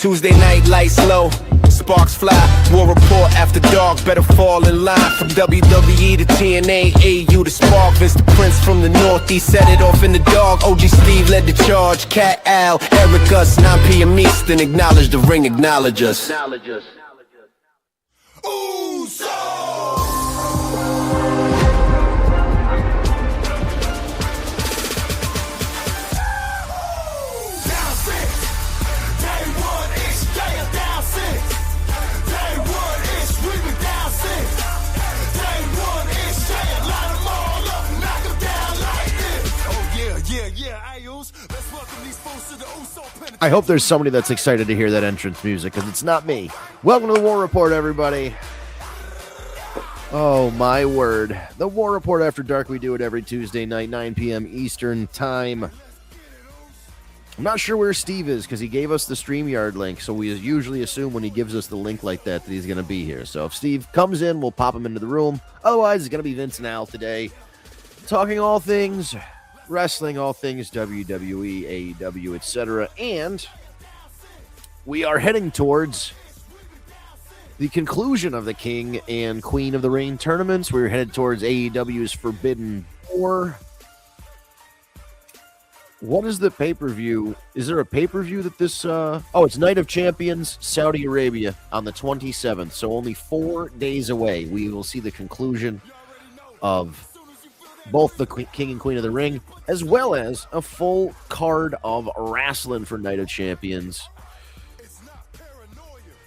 Tuesday night, lights low, sparks fly. War report after dark, better fall in line. From WWE to TNA, AU to Spark. Vince the Prince from the Northeast set it off in the dark. OG Steve led the charge. Cat Al, Eric us, 9 p.m. Eastern. Acknowledge the ring, acknowledge us. I hope there's somebody that's excited to hear that entrance music, because it's not me. Welcome to the War Report, everybody. Oh, my word. The War Report After Dark, we do it every Tuesday night, 9 p.m. Eastern Time. I'm not sure where Steve is, because he gave us the StreamYard link, so we usually assume when he gives us the link like that he's going to be here. So if Steve comes in, we'll pop him into the room. Otherwise, it's going to be Vince and Al today, talking all things wrestling, all things WWE, AEW, etc. And we are heading towards the conclusion of the King and Queen of the Ring tournaments. We're headed towards AEW's Forbidden Door. What is the pay-per-view? Is there a pay-per-view that this... it's Night of Champions, Saudi Arabia on the 27th. So only 4 days away, we will see the conclusion of both the King and Queen of the Ring, as well as a full card of wrestling for Night of Champions,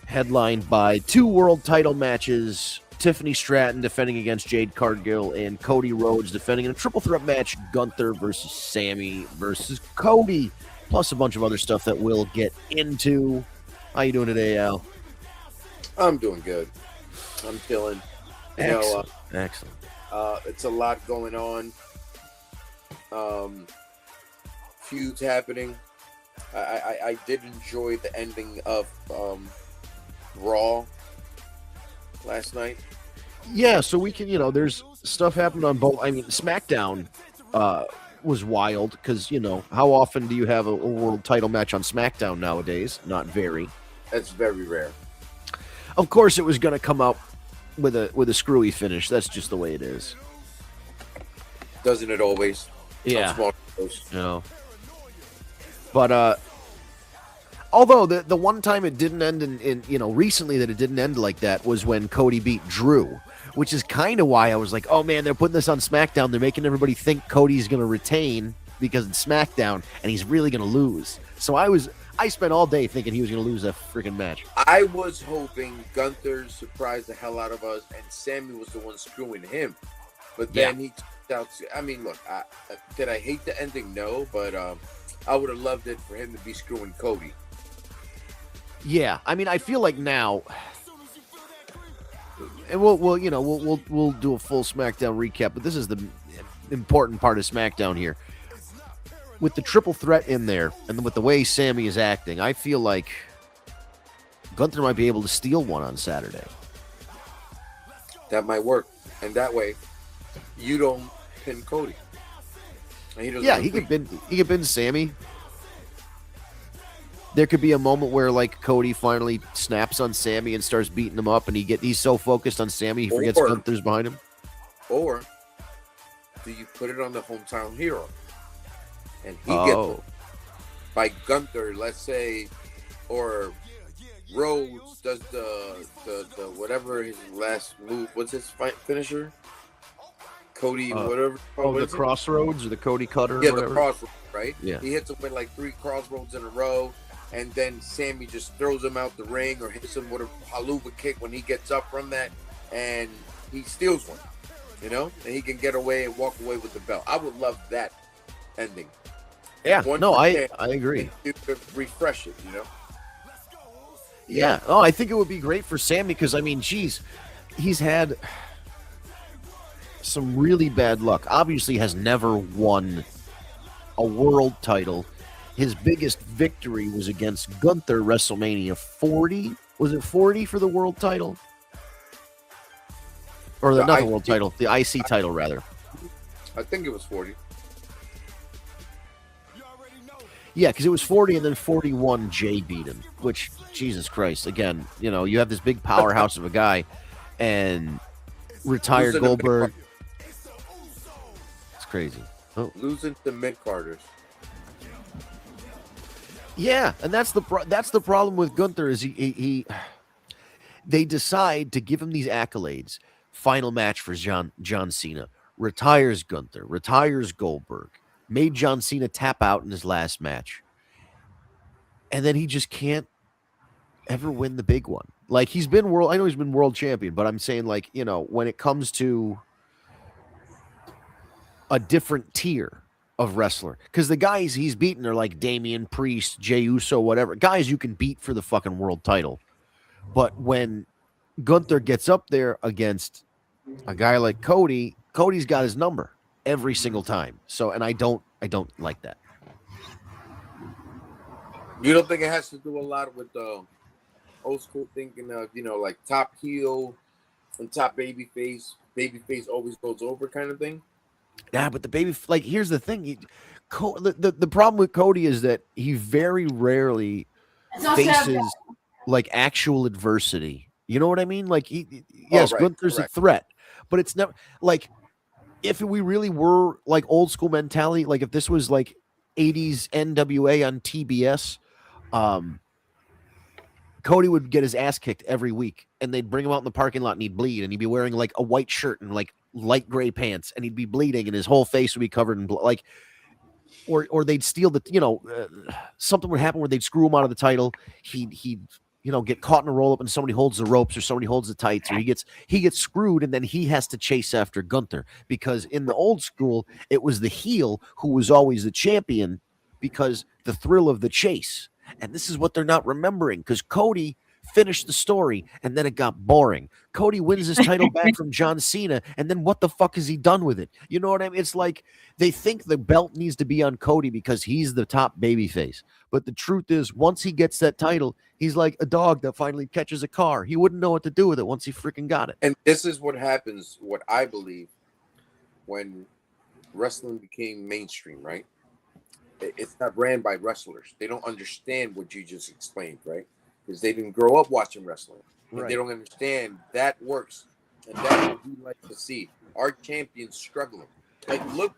headlined by 2 world title matches, Tiffany Stratton defending against Jade Cargill, and Cody Rhodes defending in a triple threat match, Gunther versus Sammy versus Cody, plus a bunch of other stuff that we'll get into. How you doing today, Al? I'm doing good. I'm chilling. Excellent. It's a lot going on. Feuds happening. I did enjoy the ending of Raw last night. Yeah, so we can, there's stuff happened on both. I mean, SmackDown was wild because, how often do you have a world title match on SmackDown nowadays? Not very. That's very rare. Of course, it was going to come out with a screwy finish. That's just the way it is. Doesn't it always? Yeah. But although the one time it didn't end in recently that it didn't end like that was when Cody beat Drew, which is kind of why I was like, oh man, they're putting this on SmackDown. They're making everybody think Cody's going to retain because it's SmackDown and he's really going to lose. So I spent all day thinking he was going to lose that freaking match. I was hoping Gunther surprised the hell out of us and Sammy was the one screwing him. But then he turned out to, I mean, look, did I hate the ending? No, but I would have loved it for him to be screwing Cody. Yeah, I mean, I feel like now, and we'll do a full SmackDown recap, but this is the important part of SmackDown here. With the triple threat in there, and with the way Sammy is acting, I feel like Gunther might be able to steal one on Saturday. That might work, and that way, you don't pin Cody. He could pin Sammy. There could be a moment where like Cody finally snaps on Sammy and starts beating him up, and he's so focused on Sammy he forgets Gunther's behind him. Or do you put it on the hometown hero? And he gets by Gunther, let's say, or Rhodes does the whatever his last move. What's his finisher? Cody, whatever. The Crossroads or the Cody Cutter? Yeah, the Crossroads, right? Yeah. He hits him with like 3 Crossroads in a row, and then Sammy just throws him out the ring or hits him with a haluva kick when he gets up from that, and he steals one, and he can get away and walk away with the belt. I would love that ending. Yeah, I agree. You could refresh it, Yeah. Oh, I think it would be great for Sammy because, I mean, he's had some really bad luck. Obviously has never won a world title. His biggest victory was against Gunther, WrestleMania 40. Was it 40 for the world title? Or not the world title, the IC title, rather. I think it was 40. Yeah, because it was 40 and then 41 Jay beat him, which, Jesus Christ, again, you have this big powerhouse of a guy and retired Losing to Goldberg. It's crazy. Oh. Losing to mid-carders. Yeah, and that's the problem with Gunther is they decide to give him these accolades. Final match for John Cena. Retires Gunther. Retires Goldberg. Made John Cena tap out in his last match. And then he just can't ever win the big one. Like, I know he's been world champion, but I'm saying, like, when it comes to a different tier of wrestler, because the guys he's beaten are like Damian Priest, Jey Uso, whatever. Guys you can beat for the fucking world title. But when Gunther gets up there against a guy like Cody, Cody's got his number every single time. So, and I don't like that. You don't think it has to do a lot with the old school thinking of, like top heel and top babyface always goes over kind of thing? Yeah, but here's the thing. The problem with Cody is that he very rarely faces like actual adversity. You know what I mean? Like, yes, right, Gunther's correct. a threat, but it's never like, if we really were like old school mentality, like if this was like 80s NWA on TBS, Cody would get his ass kicked every week, and they'd bring him out in the parking lot and he'd bleed, and he'd be wearing like a white shirt and like light gray pants, and he'd be bleeding and his whole face would be covered in blood. Like, or they'd steal something would happen where they'd screw him out of the title. He'd get caught in a roll up and somebody holds the ropes or somebody holds the tights, or he gets screwed, and then he has to chase after Gunther, because in the old school it was the heel who was always the champion because the thrill of the chase. And this is what they're not remembering, because Cody finished the story and then it got boring. Cody wins his title back from John Cena, and then what the fuck has he done with it? You know what I mean? It's like they think the belt needs to be on Cody because he's the top babyface. But the truth is, once he gets that title, he's like a dog that finally catches a car. He wouldn't know what to do with it once he freaking got it. And this is what happens, what I believe, when wrestling became mainstream, right? It's not ran by wrestlers. They don't understand what you just explained, right? Because they didn't grow up watching wrestling. And Right. they don't understand that works. And that's what we like to see. Our champions struggling. Like, look,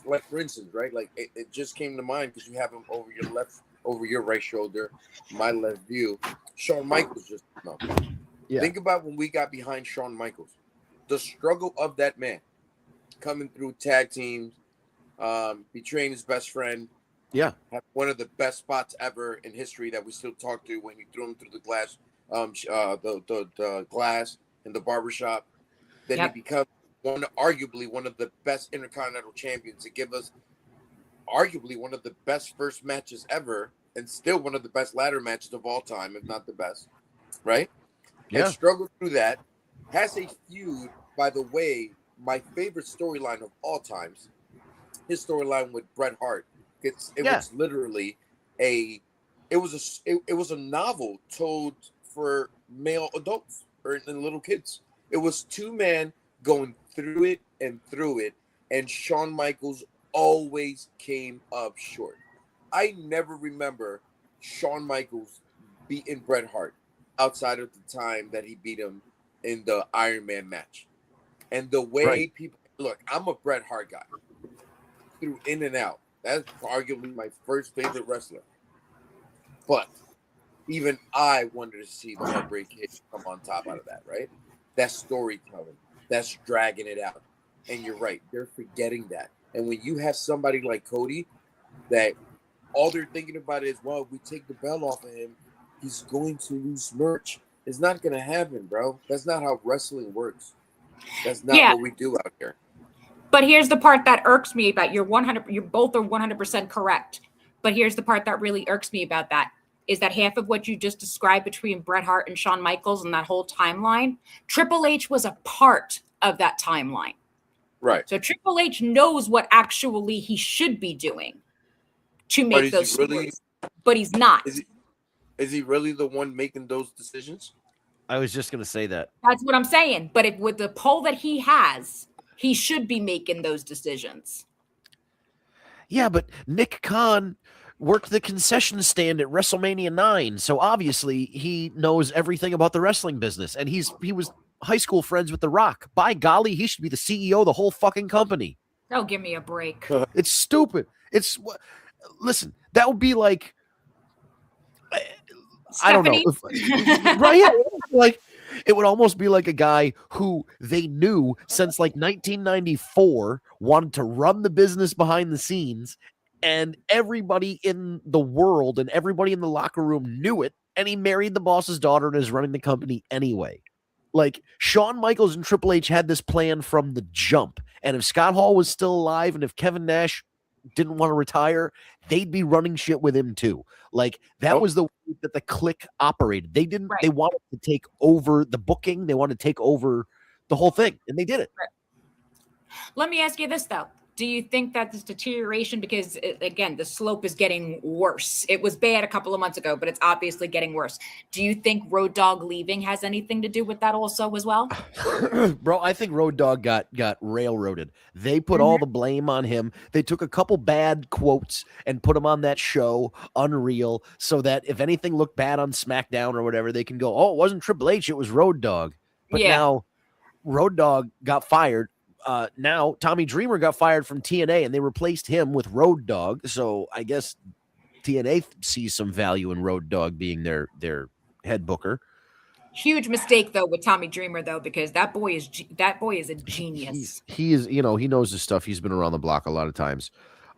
like for instance, right? Like it just came to mind because you have him over your right shoulder, my left view. Shawn Michaels just no. Yeah. Think about when we got behind Shawn Michaels. The struggle of that man coming through tag teams, betraying his best friend. Yeah. Have one of the best spots ever in history that we still talk to when he threw him through the glass, the glass in the barbershop. Then he becomes arguably one of the best Intercontinental champions to give us arguably one of the best first matches ever, and still one of the best ladder matches of all time, if not the best. Right? Yeah. And struggled through that. Has a feud, by the way, my favorite storyline of all times, his storyline with Bret Hart. It was literally it was a novel told for male adults and little kids. It was two men going through it, and Shawn Michaels always came up short. I never remember Shawn Michaels beating Bret Hart outside of the time that he beat him in the Iron Man match. And the way people look, I'm a Bret Hart guy through in and out. That's arguably my first favorite wrestler. But even I wanted to see the Heartbreak Kid come on top out of that, right? That's storytelling. That's dragging it out. And you're right. They're forgetting that. And when you have somebody like Cody that all they're thinking about is, well, if we take the belt off of him, he's going to lose merch. It's not going to happen, bro. That's not how wrestling works. That's not what we do out here. But here's the part that irks me about you both are 100% correct. But here's the part that really irks me about that is that half of what you just described between Bret Hart and Shawn Michaels and that whole timeline, Triple H was a part of that timeline. Right. So Triple H knows what actually he should be doing to make those stories, but he's not. Is he really the one making those decisions? I was just going to say that. That's what I'm saying. But with the pull that he has, he should be making those decisions. Yeah, but Nick Khan worked the concession stand at WrestleMania 9. So obviously he knows everything about the wrestling business. And he was high school friends with The Rock. By golly, he should be the CEO of the whole fucking company. Oh, give me a break. It's stupid. Listen, that would be like, I don't know. Right? Yeah, like, it would almost be like a guy who they knew since like 1994 wanted to run the business behind the scenes, and everybody in the world and everybody in the locker room knew it, and he married the boss's daughter and is running the company anyway. Like, Shawn Michaels and Triple H had this plan from the jump, and if Scott Hall was still alive and if Kevin Nash didn't want to retire, they'd be running shit with him too. Like, that was the way that the Clique operated. They didn't. They wanted to take over the booking. They wanted to take over the whole thing, and they did it. Let me ask you this though: do you think that this deterioration, because again, the slope is getting worse? It was bad a couple of months ago, but it's obviously getting worse. Do you think Road Dogg leaving has anything to do with that also as well? Bro, I think Road Dogg got railroaded. They put all the blame on him. They took a couple bad quotes and put them on that show, Unreal, so that if anything looked bad on SmackDown or whatever, they can go, oh, it wasn't Triple H, it was Road Dogg. But now Road Dogg got fired. Now Tommy Dreamer got fired from TNA and they replaced him with Road Dogg. So I guess TNA sees some value in Road Dogg being their head booker. Huge mistake though with Tommy Dreamer though, because that boy is a genius. He is, he knows his stuff. He's been around the block a lot of times.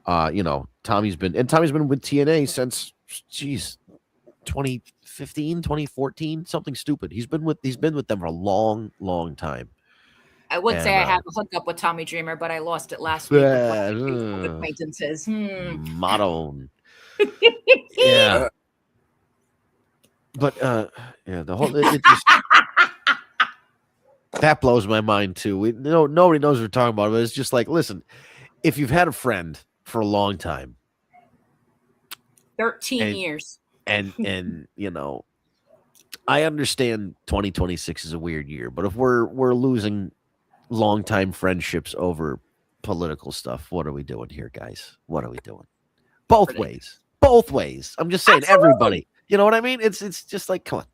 Tommy's been with TNA since 2015, 2014, something stupid. He's been with them for a long, long time. I would say I have a hookup with Tommy Dreamer, but I lost it last week with acquaintances. Motto. Yeah. But the whole it just that blows my mind too. Nobody knows what we're talking about, but it's just like, listen, if you've had a friend for a long time, 13 years, and I understand 2026 is a weird year, but if we're losing long-time friendships over political stuff, what are we doing here, guys? What are we doing? Both ways. I'm just saying, everybody. You know what I mean? It's just like, come on.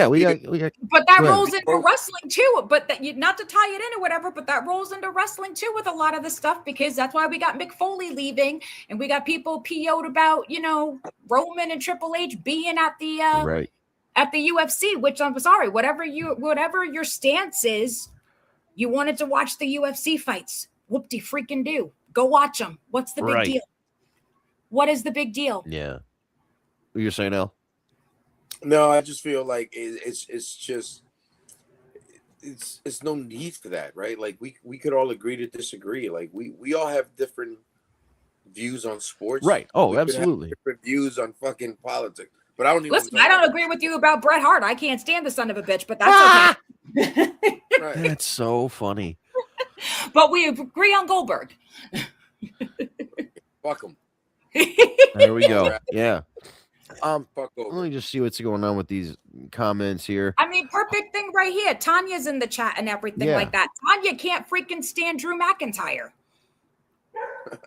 We got. But that rolls into wrestling too. But not to tie it in or whatever, but that rolls into wrestling too with a lot of the stuff, because that's why we got Mick Foley leaving, and we got people PO'd about Roman and Triple H being at the at the UFC. Which I'm sorry, whatever your stance is, you wanted to watch the UFC fights. Whoop-de freaking do. Go watch them. What's the big deal? What is the big deal? Yeah. What you're saying, Al? No, I just feel like it's no need for that, right? Like we could all agree to disagree. Like we all have different views on sports, right? Oh, we absolutely. Different views on fucking politics. But I don't even listen. I don't agree with you about Bret Hart. I can't stand the son of a bitch, but that's okay. Right. That's so funny. But we agree on Goldberg. Fuck him. There we go. Yeah. Fuck let me just see what's going on with these comments here. I mean, perfect thing right here. Tanya's in the chat and everything like that. Tanya can't freaking stand Drew McIntyre.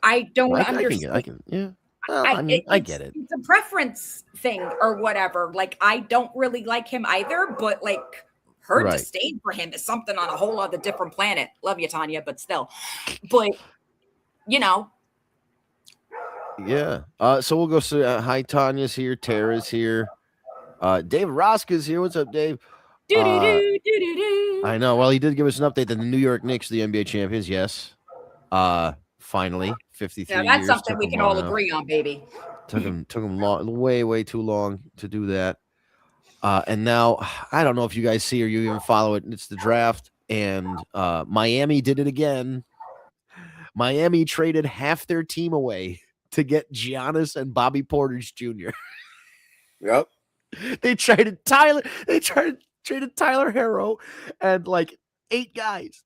I don't understand. I can. Yeah. Well, I get it. It's a preference thing or whatever. Like, I don't really like him either, but like her disdain for him is something on a whole other different planet. Love you, Tanya, but still. But yeah. So we'll go see. Hi, Tanya's here. Tara's here. Dave Rosca's here. What's up, Dave? I know. Well, he did give us an update that the New York Knicks, the NBA champions. Yes. Finally, 53 years. Yeah, that's something we can all agree on, baby. Took him way too long to do that. And now I don't know if you guys see or you even follow it. It's the draft, and Miami did it again. Miami traded half their team away to get Giannis and Bobby Portis Jr. Yep. They traded Tyler Herro and like 8 guys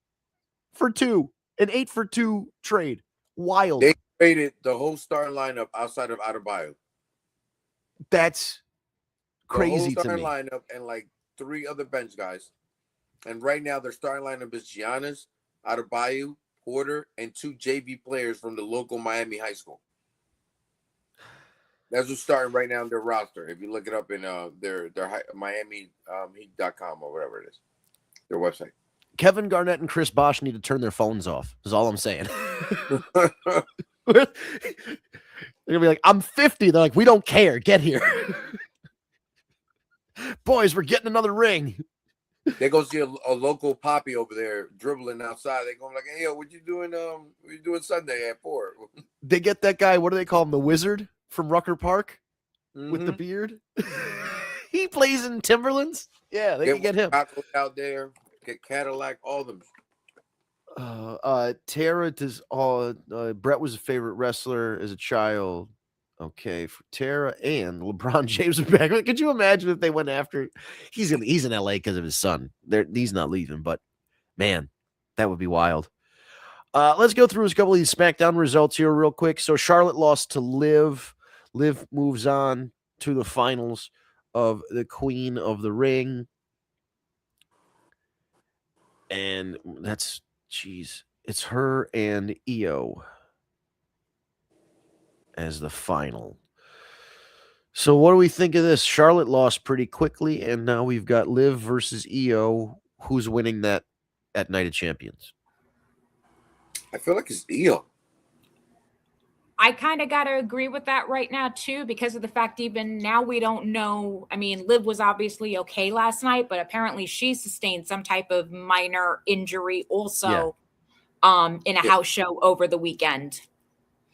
for 2. An 8 for 2 trade. Wild. They traded the whole starting lineup outside of Adebayo. That's crazy the whole to me. starting lineup and like 3 other bench guys. And right now their starting lineup is Giannis, Adebayo, Porter, and 2 JV players from the local Miami high school. That's what's starting right now in their roster. If you look it up in their Miami Heat.com or whatever it is, their website. Kevin Garnett and Chris Bosh need to turn their phones off. Is all I'm saying. They're gonna be like, I'm 50. They're like, we don't care. Get here. Boys, we're getting another ring. They go see a local poppy over there dribbling outside. They go like, "Hey, yo, what you doing? What you doing Sunday at 4?" They get that guy. What do they call him? The Wizard from Rucker Park with the Mhm. beard. He plays in Timberlands. Yeah, they can get him. Out there, get Cadillac, all of them. Tara does. Brett was a favorite wrestler as a child. Okay, for Tara and LeBron James are back. Could you imagine if they went after? He's in LA because of his son. He's not leaving, but man, that would be wild. Let's go through a couple of these SmackDown results here real quick. So Charlotte lost to Liv. Liv moves on to the finals of the Queen of the Ring, and that's it's her and Io as the final. So what do we think of this? Charlotte lost pretty quickly, and now we've got Liv versus Io. Who's winning that at Night of Champions? I feel like it's Io. I kind of got to agree with that right now, too, because of the fact even now we don't know. I mean, Liv was obviously okay last night, but apparently she sustained some type of minor injury also in a house show over the weekend.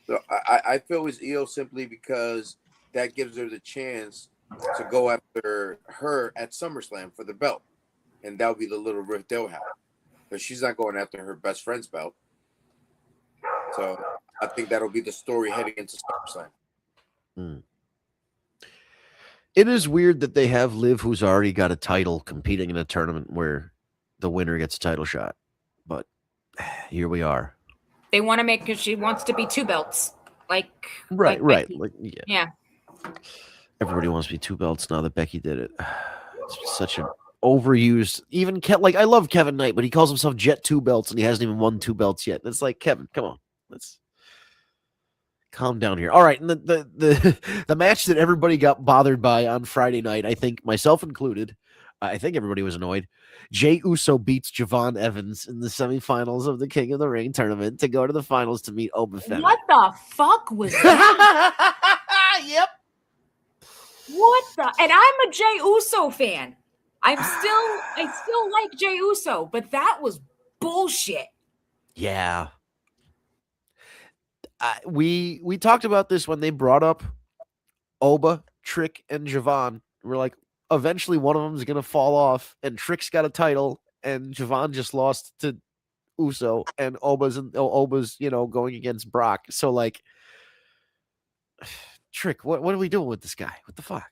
So I feel it's Io simply because that gives her the chance to go after her at SummerSlam for the belt. And that'll be the little rift they'll have. But she's not going after her best friend's belt. So I think that'll be the story heading into SummerSlam. It is weird that they have Liv, who's already got a title, competing in a tournament where the winner gets a title shot. But here we are. They want to make because she wants to be two belts. Right. Becky. Like, Yeah. Everybody wants to be two belts now that Becky did it. It's such an overused. Even I love Kevin Knight, but he calls himself Jet 2 belts, and he hasn't even won 2 belts yet. And it's like, Kevin, come on, let's calm down here. All right, and the match that everybody got bothered by on Friday night, I think myself included, I think everybody was annoyed. Jey Uso beats Javon Evans in the semifinals of the King of the Ring tournament to go to the finals to meet Oba Femi. What the fuck was that? Yep. What the? And I'm a Jey Uso fan. I still like Jey Uso, but that was bullshit. Yeah. We talked about this when they brought up Oba, Trick, and Javon. We're like, eventually one of them is going to fall off, and Trick's got a title, and Javon just lost to Uso, and Oba's going against Brock. So like, Trick, what are we doing with this guy? What the fuck?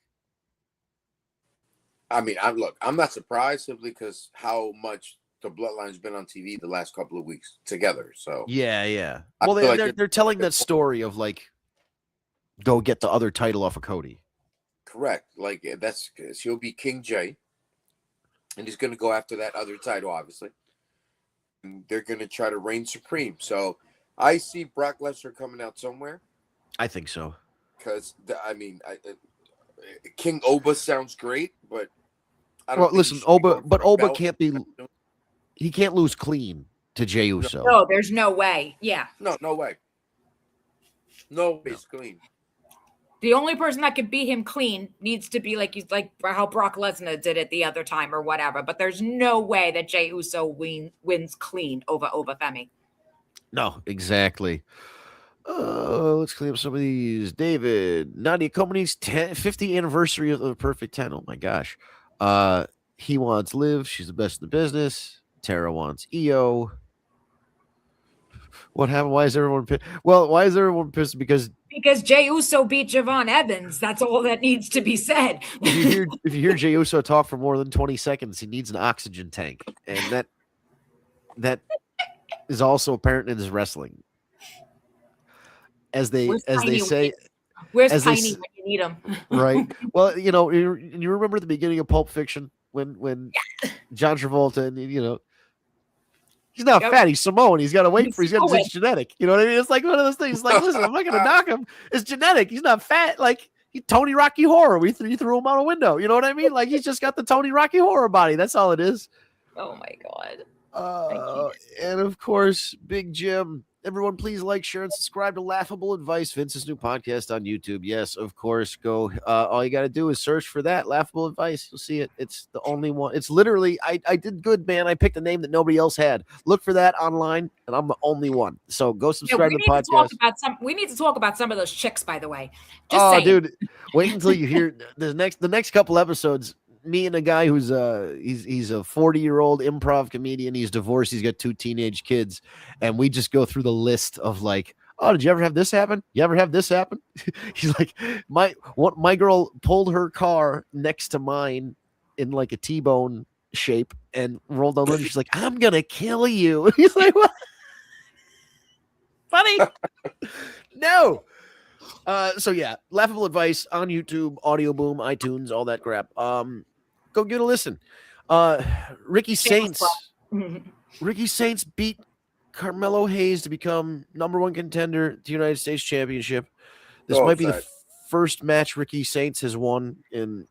I mean, I'm not surprised simply because how much the Bloodline's been on TV the last couple of weeks together. So yeah. I Well, feel they're telling that story of like, go get the other title off of Cody. Correct. Like he'll be King Jay, and he's going to go after that other title, obviously. And they're going to try to reign supreme. So I see Brock Lesnar coming out somewhere. I think so. Because King Oba sounds great, but I don't. Listen, Oba can't be. He can't lose clean to Jey Uso. No, there's no way. Yeah. No way. No way, it's clean. The only person that could beat him clean needs to be like how Brock Lesnar did it the other time or whatever. But there's no way that Jey Uso wins clean over Femi. No, exactly. Let's clean up some of these. David, Nadia Comaneci's 50th anniversary of the Perfect 10. Oh my gosh. He wants Liv. She's the best in the business. Tara wants Io. What happened? Why is everyone pissed? Well, why is everyone pissed? Because Jey Uso beat Javon Evans. That's all that needs to be said. if you hear Jey Uso talk for more than 20 seconds, he needs an oxygen tank, and that is also apparent in his wrestling. As they say, where's Tiny when you need him? Right. Well, you remember the beginning of Pulp Fiction when John Travolta and he's not fat, he's Samoan. He's got to wait for it's genetic. You know what I mean? It's like one of those things. Like, listen, I'm not going to knock him. It's genetic. He's not fat. Like, Tony Rocky Horror. We threw him out a window. You know what I mean? Like he's just got the Tony Rocky Horror body. That's all it is. Oh my God. And of course, Big Jim. Everyone, please like, share, and subscribe to Laughable Advice, Vince's new podcast on YouTube. Yes, of course. Go. All you got to do is search for that Laughable Advice. You'll see it. It's the only one. It's literally. I did good, man. I picked a name that nobody else had. Look for that online, and I'm the only one. So go subscribe to the podcast. We need to talk about some of those chicks, by the way. Just saying. Dude, wait until you hear the next couple episodes. Me and a guy who's he's a 40-year-old improv comedian. He's divorced. He's got 2 teenage kids, and we just go through the list of like, oh, did you ever have this happen? You ever have this happen? He's like, my girl pulled her car next to mine in like a T-bone shape and rolled down the window. She's like, I'm gonna kill you. He's like, what? Funny? No. So yeah, Laughable Advice on YouTube, Audio Boom, iTunes, all that crap. Go give it a listen. Ricky Saints beat Carmelo Hayes to become #1 contender to the United States Championship. This might be the first match Ricky Saints has won in,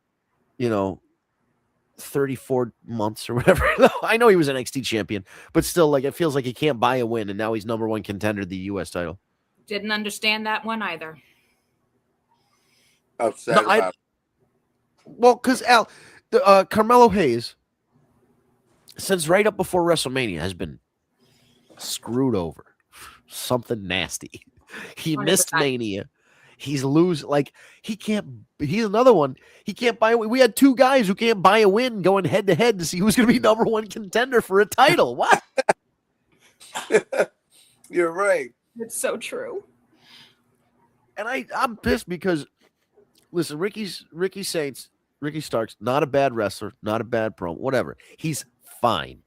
34 months or whatever. I know he was an NXT champion, but still, like, it feels like he can't buy a win, and now he's #1 contender to the U.S. title. Didn't understand that one either. Upset about it. Well, because Carmelo Hayes, since right up before WrestleMania, has been screwed over. Something nasty. He 100%. missed Mania. He's he's another one. He can't buy a win. We had 2 guys who can't buy a win going head to head to see who's going to be #1 contender for a title. What? You're right. It's so true. And I'm pissed because, listen, Ricky Starks, not a bad wrestler, not a bad pro, whatever. He's fine.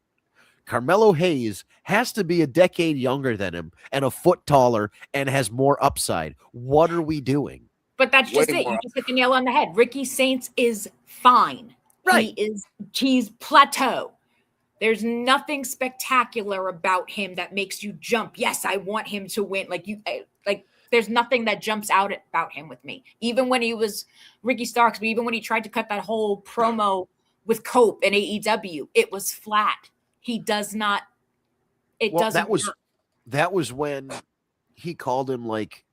Carmelo Hayes has to be a decade younger than him and a foot taller and has more upside. What are we doing? But that's just it. You just hit the nail on the head. Ricky Saints is fine. Right. He's plateau. There's nothing spectacular about him that makes you jump. Yes, I want him to win. There's nothing that jumps out about him with me. Even when he was Ricky Starks, but even when he tried to cut that whole promo with Cope and AEW, it was flat. He does not. It doesn't. That was when he called him like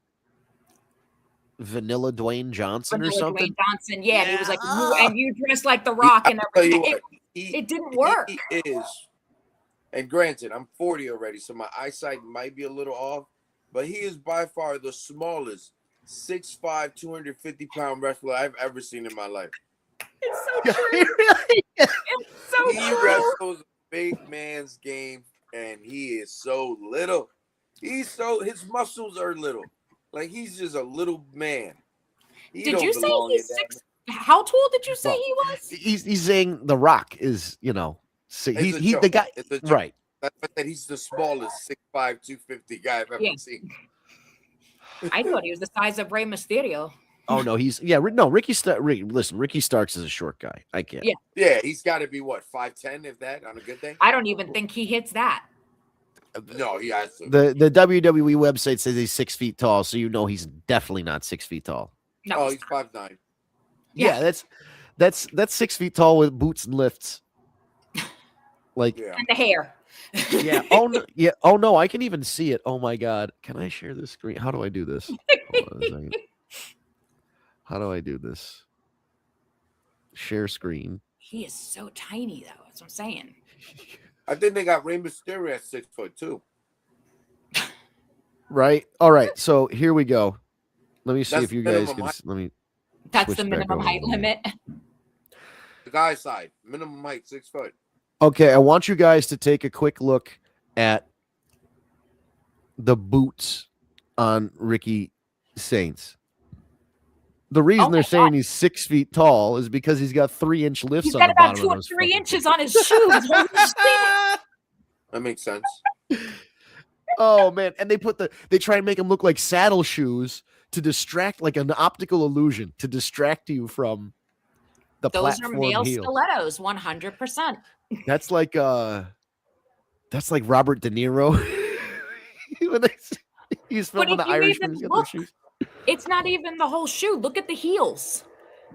Vanilla Dwayne Johnson or something. Dwayne Johnson, yeah. And he was like, and you dress like The Rock and everything. It didn't work. He is. And granted, I'm 40 already, so my eyesight might be a little off. But he is by far the smallest 6'5", 250-pound wrestler I've ever seen in my life. It's so true. It's so He true. wrestles a big man's game, and he is so little. His muscles are little. Like, he's just a little man. Did you say he's 6? How tall did you say he was? He's saying The Rock is, he's the guy, right? That he's the smallest 6'5", 250 guy I've ever seen. I thought he was the size of Rey Mysterio. Oh no, Ricky Starks is a short guy. I can't. Yeah, he's got to be what, 5'10", if that, on a good day. I don't even think he hits that. No, he has to. The WWE website says he's 6 feet tall, so he's definitely not 6 feet tall. No, he's 5'9". Yeah, that's 6 feet tall with boots and lifts. Like and the hair. Yeah. Oh no. Yeah. Oh no. I can even see it. Oh my God. Can I share this screen? How do I do this? Hold on a second. How do I do this? Share screen. He is so tiny, though. That's what I'm saying. I think they got Rey Mysterio at 6 foot too. Right. All right. So here we go. Let me see if you guys can. Let me. That's the minimum height limit. The guy's side, minimum height 6 foot. Okay, I want you guys to take a quick look at the boots on Ricky Saints. The reason they're saying he's 6 feet tall is because he's got 3-inch lifts on the bottom of his He's got about 2 or 3 inches on his shoes. That makes sense. Oh man, and they try and make him look like saddle shoes to distract, like an optical illusion to distract you from the Those are male heel. stilettos, 100%. That's like Robert De Niro. When he's filming The Irishman. He's got those shoes. It's not even the whole shoe. Look at the heels.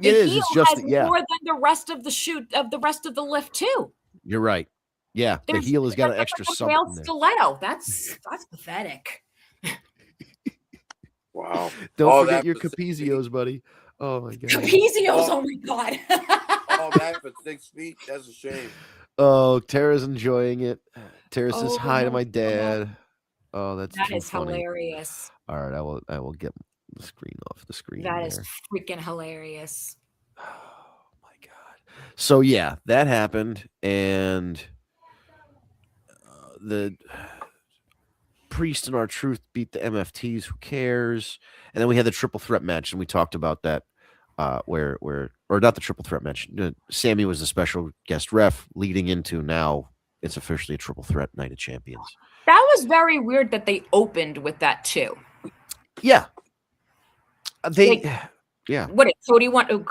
The It is. heel It's just has more than the rest of the shoe of the rest of the lift too. You're right. Yeah, the heel has got an extra like a something rail there. stiletto. That's pathetic. Wow. Don't forget your Capizios, buddy. Oh my god. Capizios, oh my god. All that for 6 feet. That's a shame. Oh, Tara's enjoying it. Tara says Oh, hi to my no. dad. Oh, that's That too is funny. hilarious. All right, I will get the screen off the screen. That there. is freaking hilarious. Oh my god. So yeah, that happened, and the Priest and R-Truth beat the MFTs. Who cares? And then we had the triple threat match, and we talked about that. Where or not the triple threat match. Sammy was the special guest ref, leading into now it's officially a triple threat Night of Champions. That was very weird that they opened with that too. Yeah. They. Like, yeah. What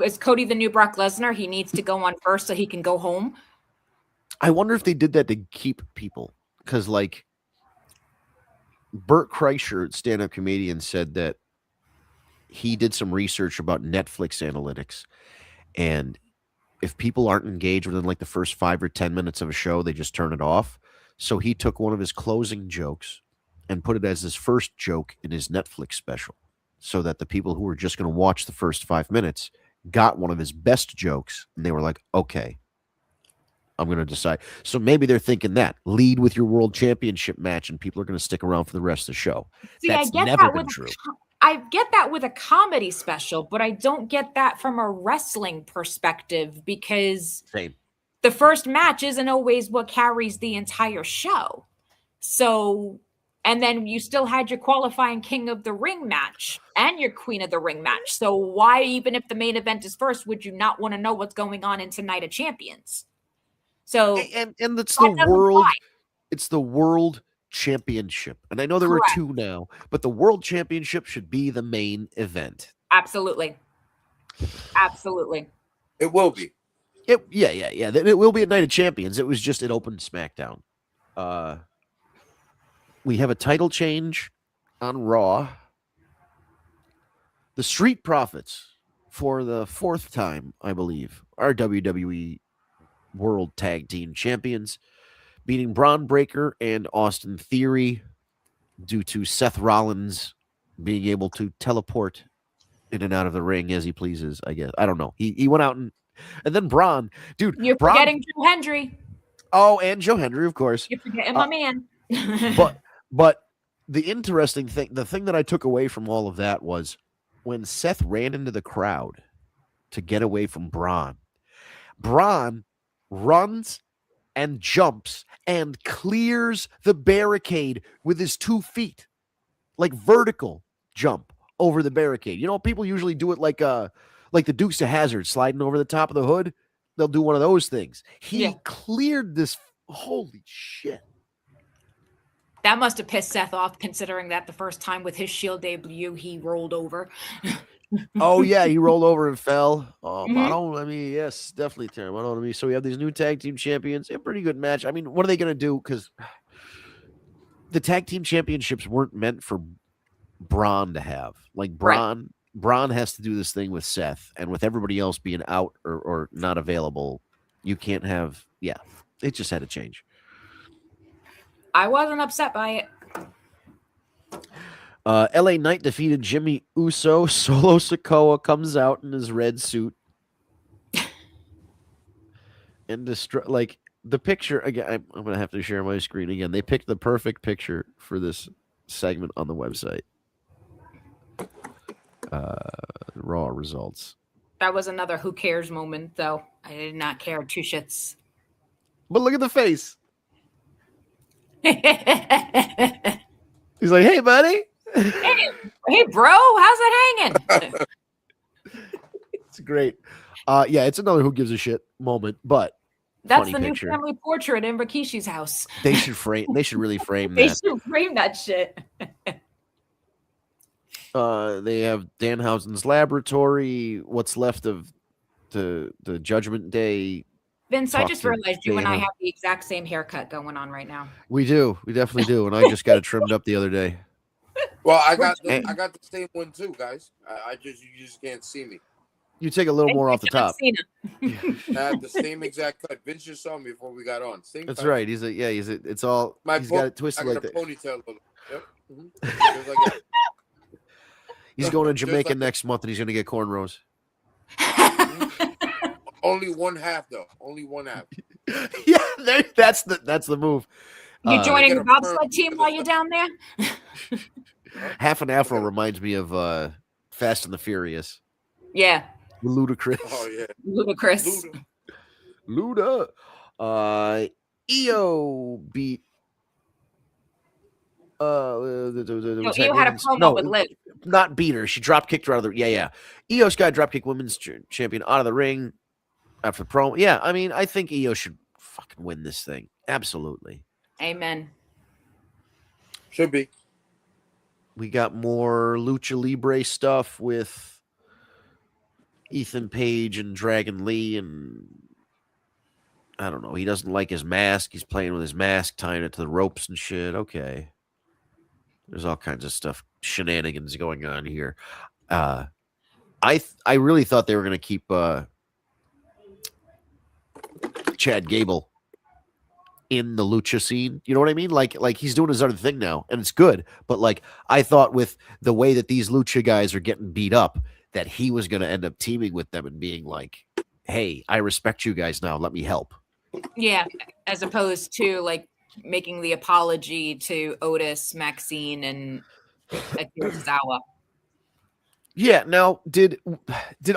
is Cody the new Brock Lesnar? He needs to go on first so he can go home. I wonder if they did that to keep people, because like Bert Kreischer, stand-up comedian, said that he did some research about Netflix analytics, and if people aren't engaged within like the first 5 or 10 minutes of a show, they just turn it off. So he took one of his closing jokes and put it as his first joke in his Netflix special, so that the people who were just going to watch the first 5 minutes got one of his best jokes, and they were like, okay, I'm going to decide. So maybe they're thinking that lead with your world championship match, and people are going to stick around for the rest of the show. See, That's I get never that been with true. I get that with a comedy special, but I don't get that from a wrestling perspective, because Same. the first match isn't always what carries the entire show. So, and then you still had your qualifying King of the Ring match and your Queen of the Ring match. So why, even if the main event is first, would you not want to know what's going on into Night of Champions? So And it's that the doesn't world. fly. It's the world championship, and I know there were Correct. 2 now, but the world championship should be the main event. Absolutely. Absolutely. It will be. Yeah. It will be a Night of Champions. It was just it opened SmackDown. We have a title change on Raw. The Street Profits, for the 4th time, I believe, are WWE World Tag Team Champions, beating Braun Breaker and Austin Theory due to Seth Rollins being able to teleport in and out of the ring as he pleases, I guess. I don't know. He went out and then Braun, dude. You're Braun, forgetting Joe Hendry. Oh, and Joe Hendry, of course. You're forgetting my man. But the interesting thing, the thing that I took away from all of that was when Seth ran into the crowd to get away from Braun. Braun runs and jumps and clears the barricade with his 2 feet, like vertical jump over the barricade. You know, people usually do it like the Dukes of Hazzard, sliding over the top of the hood. They'll do one of those things. He cleared this. Holy shit. That must have pissed Seth off, considering that the first time with his Shield debut, he rolled over. Oh yeah, he rolled over and fell. Oh, Mhm. yes, definitely Terry. So we have these new tag team champions. A pretty good match. I mean, what are they going to do? Because the tag team championships weren't meant for Braun to have. Like Braun has to do this thing with Seth, and with everybody else being out or not available, you can't have. Yeah, it just had to change. I wasn't upset by it. LA Knight defeated Jimmy Uso. Solo Sikoa comes out in his red suit and like the picture again. I'm gonna have to share my screen again. They picked the perfect picture for this segment on the website. Raw results. That was another who cares moment, though. I did not care 2 shits. But look at the face. Hey, He's like, "Hey, buddy." hey, bro, how's it hanging? It's great. Yeah, it's another who gives a shit moment, but That's funny the picture. new family portrait in Rikishi's house. They should frame. They should really frame They that. should frame that shit. They have Danhausen's laboratory. What's left of the Judgment Day. Vince, I Talk just to realized you and I Dana. have the exact same haircut going on right now. We do. We definitely do. And I just got it trimmed up the other day. Well, I got the same one too, guys. You just can't see me. You take a little more off the top. I have the same exact cut. Vince just saw me before we got on. Same. That's cut. right. It's all. He's got it twisted like that. Ponytail. Yep. Just like that. He's going to Jamaica next month, and he's going to get cornrows. Only one half, though. Only one half. Yeah, that's the move. You joining the bobsled team while you're down there? Half an afro reminds me of Fast and the Furious. Yeah. Ludacris. Oh yeah. Ludacris. Luda. Io beat. Io had a promo with Liv. Not beat her. She drop kicked her out of the. Yeah. Io Sky drop kick women's champion out of the ring after the promo. Yeah, I mean, I think Io should fucking win this thing. Absolutely. Amen. Should be. We got more Lucha Libre stuff with Ethan Page and Dragon Lee, and I don't know. He doesn't like his mask. He's playing with his mask, tying it to the ropes and shit. Okay. There's all kinds of stuff, shenanigans going on here. I really thought they were going to keep Chad Gable in the lucha scene. You know what I mean? Like he's doing his other thing now, and it's good. But like I thought with the way that these lucha guys are getting beat up, that he was going to end up teaming with them and being like, hey, I respect you guys now. Let me help. Yeah, as opposed to like making the apology to Otis, Maxine, and Akira Tozawa. Yeah. Now, did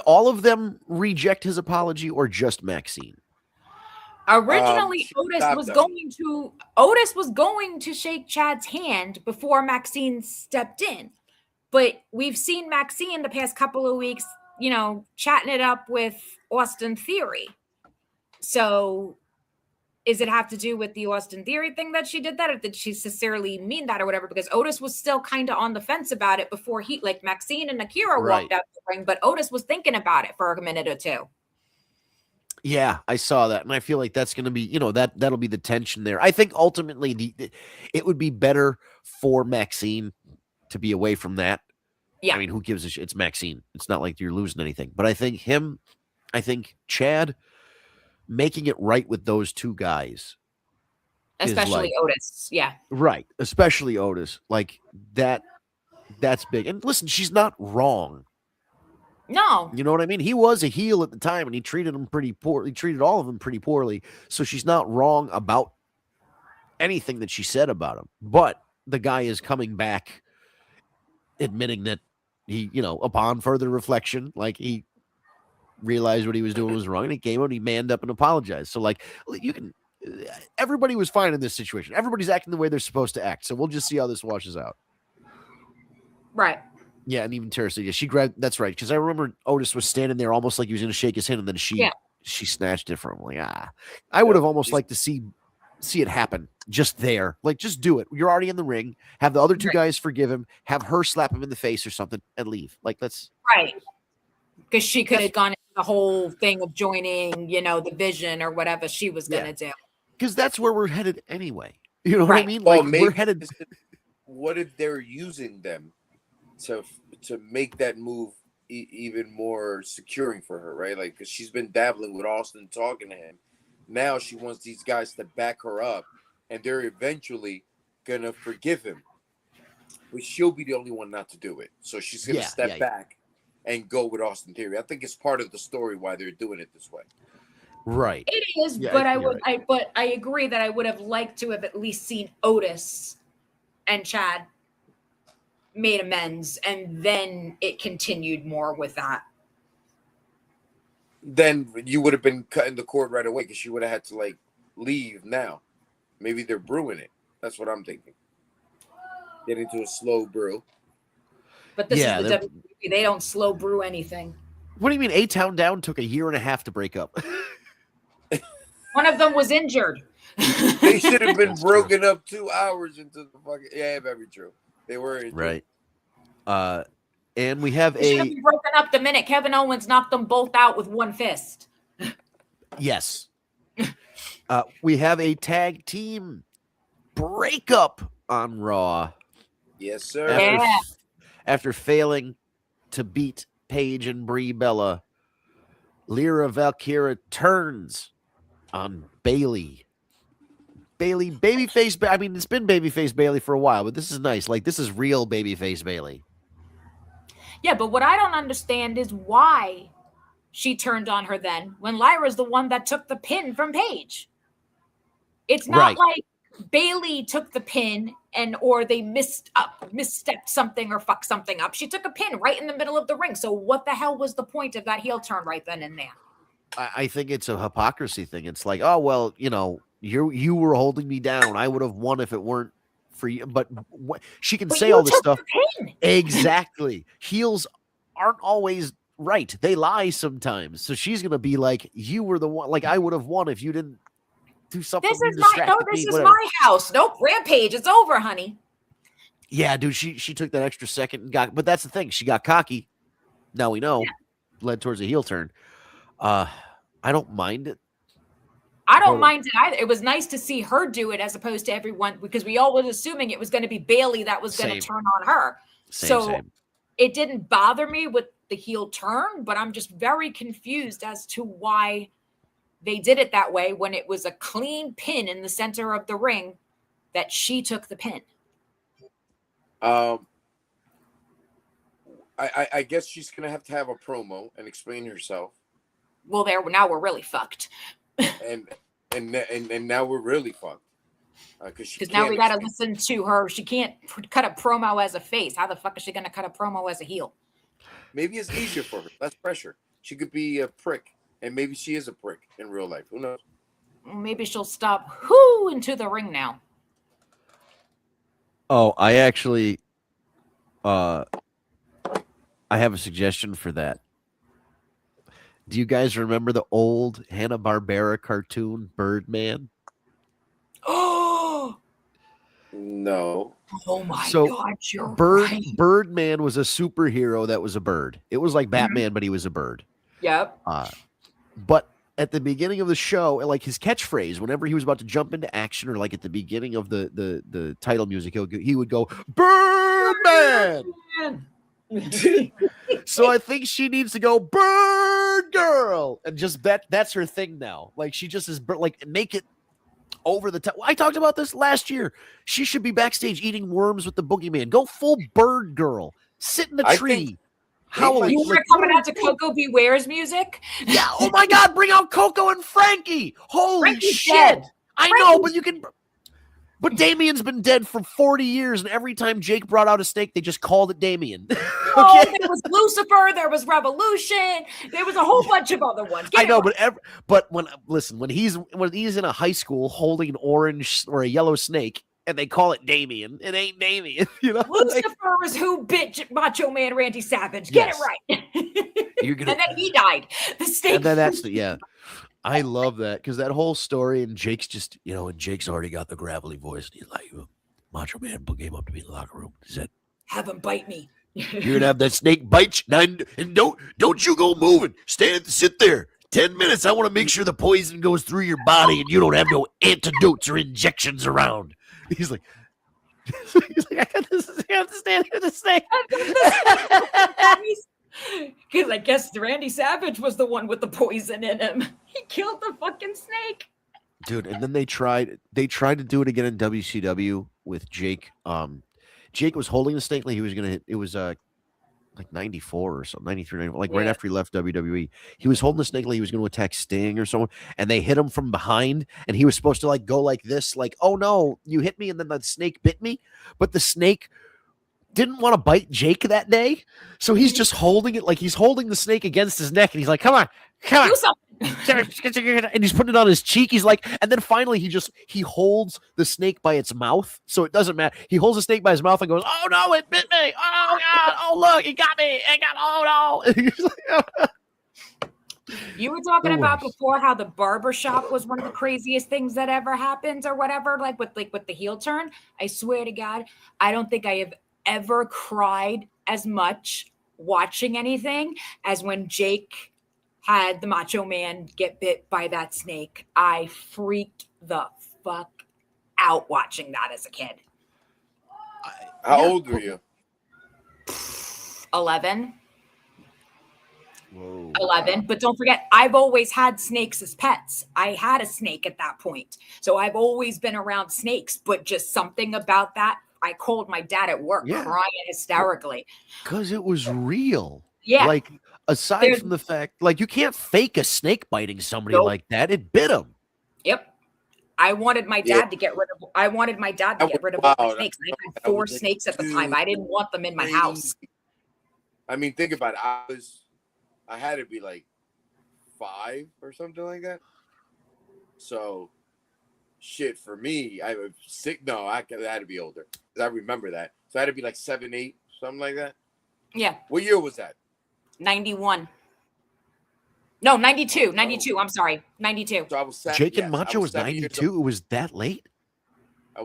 all of them reject his apology or just Maxine? Originally, Otis was going to shake Chad's hand before Maxine stepped in. But we've seen Maxine the past couple of weeks, chatting it up with Austin Theory. So is it have to do with the Austin Theory thing that she did that, or did she sincerely mean that or whatever? Because Otis was still kind of on the fence about it before Maxine and Akira walked out the ring, but Otis was thinking about it for a minute or two. Yeah, I saw that, and I feel like that's going to be, that'll be the tension there. I think ultimately it would be better for Maxine to be away from that. Yeah. I mean, who gives a shit? It's Maxine. It's not like you're losing anything. But I think Chad making it right with those two guys. Especially Otis. Yeah. Right. Especially Otis. Like that's big. And listen, she's not wrong. No. You know what I mean? He was a heel at the time, and he treated them pretty poorly. He treated all of them pretty poorly. So she's not wrong about anything that she said about him. But the guy is coming back, admitting that he, upon further reflection, like he realized what he was doing was wrong, and he came out and he manned up and apologized. So like everybody was fine in this situation. Everybody's acting the way they're supposed to act. So we'll just see how this washes out. Right. Yeah, and even Tara said, yeah, she grabbed. That's right, because I remember Otis was standing there almost like he was going to shake his hand, and then she snatched it from him. Like, I would have almost liked to see it happen just there. Like, just do it. You're already in the ring. Have the other two guys forgive him. Have her slap him in the face or something, and leave. Like, let's right, because she could have gone into the whole thing of joining, the vision or whatever she was going to do. Because that's where we're headed anyway. You know what I mean? Well, like, we're headed. What if they're using them to make that move even more securing for her, right? Like, because she's been dabbling with Austin, talking to him. Now she wants these guys to back her up, and they're eventually gonna forgive him. But she'll be the only one not to do it, so she's gonna step back and go with Austin Theory. I think it's part of the story why they're doing it this way. Right. It is, but I agree that I would have liked to have at least seen Otis and Chad made amends, and then it continued more with that. Then you would have been cutting the cord right away because she would have had to leave now. Maybe they're brewing it. That's what I'm thinking. Get into a slow brew. But this is the WWE. They don't slow brew anything. What do you mean? A-Town Down took 1.5 years to break up. One of them was injured. They should have been broken up 2 hours into the fucking. Yeah, very true. They were injured. Right. And we have should have been broken up the minute Kevin Owens knocked them both out with one fist. Yes. We have a tag team breakup on Raw. Yes, sir. Yeah. After failing to beat Paige and Brie Bella, Lyra Valkyria turns on Bailey. Babyface. I mean, it's been Babyface Bailey for a while, but this is nice. Like, this is real Babyface Bailey. Yeah, but what I don't understand is why she turned on her then when Lyra's the one that took the pin from Paige. It's not Right. like Bailey took the pin or they misstepped something or fucked something up. She took a pin right in the middle of the ring. So what the hell was the point of that heel turn right then and there? I think it's a hypocrisy thing. It's like, oh, well, you were holding me down. I would have won if it weren't for you. But she can say you all this took stuff. the pin. Exactly. Heels aren't always right. They lie sometimes. So she's going to be like, you were the one. Like, I would have won if you didn't do something. This is my house. Nope, Rampage. It's over, honey. Yeah, dude, she took that extra second and but that's the thing. She got cocky. Now we know. Led towards a heel turn. I don't mind it. I don't mind it either. It was nice to see her do it as opposed to everyone, because we all were assuming it was going to be Bailey that was going to turn on her. Same. It didn't bother me with the heel turn, but I'm just very confused as to why they did it that way when it was a clean pin in the center of the ring that she took the pin. I guess she's going to have a promo and explain herself. Well, now we're really fucked. and now we're really fucked. Because now we got to listen to her. She can't cut a promo as a face. How the fuck is she going to cut a promo as a heel? Maybe it's easier for her. Less pressure. She could be a prick. And maybe she is a prick in real life. Who knows? Maybe she'll stop into the ring now. Oh, I actually I have a suggestion for that. Do you guys remember the old Hanna-Barbera cartoon Birdman? Oh no! Oh my God! You're right. Birdman was a superhero that was a bird. It was like Batman, but he was a bird. Yep. But at the beginning of the show, like his catchphrase, whenever he was about to jump into action, or like at the beginning of the title music, he would go Birdman. So I think she needs to go Bird Girl, and just that's her thing now. Like she just is like make it over the top. I talked about this last year. She should be backstage eating worms with the boogeyman. Go full Bird Girl. Sit in a tree. You were coming out to Coco Beware's music? Yeah. Oh my God. Bring out Coco and Frankie. Holy Frankie's shit. Dead. I know, but you can. But Damien's been dead for 40 years, and every time Jake brought out a snake, they just called it Damien. Okay? Oh, there was Lucifer, there was Revolution, there was a whole bunch of other ones. I know, but when he's in a high school holding an orange or a yellow snake, and they call it Damien, it ain't Damien. Lucifer is who bit Macho Man Randy Savage. Get it right. And then he died. The snake. And then that's I love that because that whole story, and Jake's just, and Jake's already got the gravelly voice. And he's like, Macho Man came up to me in the locker room. He said, have him bite me. You're going to have that snake bite you. And don't you go moving. Sit there. 10 minutes. I want to make sure the poison goes through your body and you don't have no antidotes or injections around. He's like, I got this. I have to stand here to snake. Because I guess Randy Savage was the one with the poison in him. He killed the fucking snake. Dude, and then they tried to do it again in WCW with Jake. Jake was holding the snake like he was gonna. It was like 94 or something, 93, 94, like right after he left WWE. He was holding the snake like he was going to attack Sting or someone, and they hit him from behind, and he was supposed to like go like this, like, oh no, you hit me, and then the snake bit me, but the snake didn't want to bite Jake that day, so he's just holding it like he's holding the snake against his neck, and he's like, come on. Do something. And he's putting it on his cheek. He's like, and then finally he holds the snake by its mouth, so it doesn't matter. He holds the snake by his mouth and goes, "Oh no, it bit me! Oh God! Oh look, it got me! Oh no!" You were talking about before how the barbershop was one of the craziest things that ever happened, or whatever. Like with the heel turn. I swear to God, I don't think I have ever cried as much watching anything as when Jake had the Macho Man get bit by that snake. I freaked the fuck out watching that as a kid. How old were you? 11. Whoa. 11. But don't forget, I've always had snakes as pets. I had a snake at that point. So I've always been around snakes, but just something about that. I called my dad at work crying hysterically. Because it was real. Yeah. Like, aside from the fact, like, you can't fake a snake biting somebody like that. It bit him. Yep. I wanted my dad to get rid of all the snakes. I had 4 snakes at the time. I didn't want them in my house. I mean, think about it. I had to be like 5 or something like that. So, shit, for me, I was sick. No, I had to be older. I remember that. So I had to be like 7, 8, something like that. Yeah. What year was that? 91. No, 92. 92. I'm sorry. 92. So I was 7. Jake and Macho was 92. It was that late?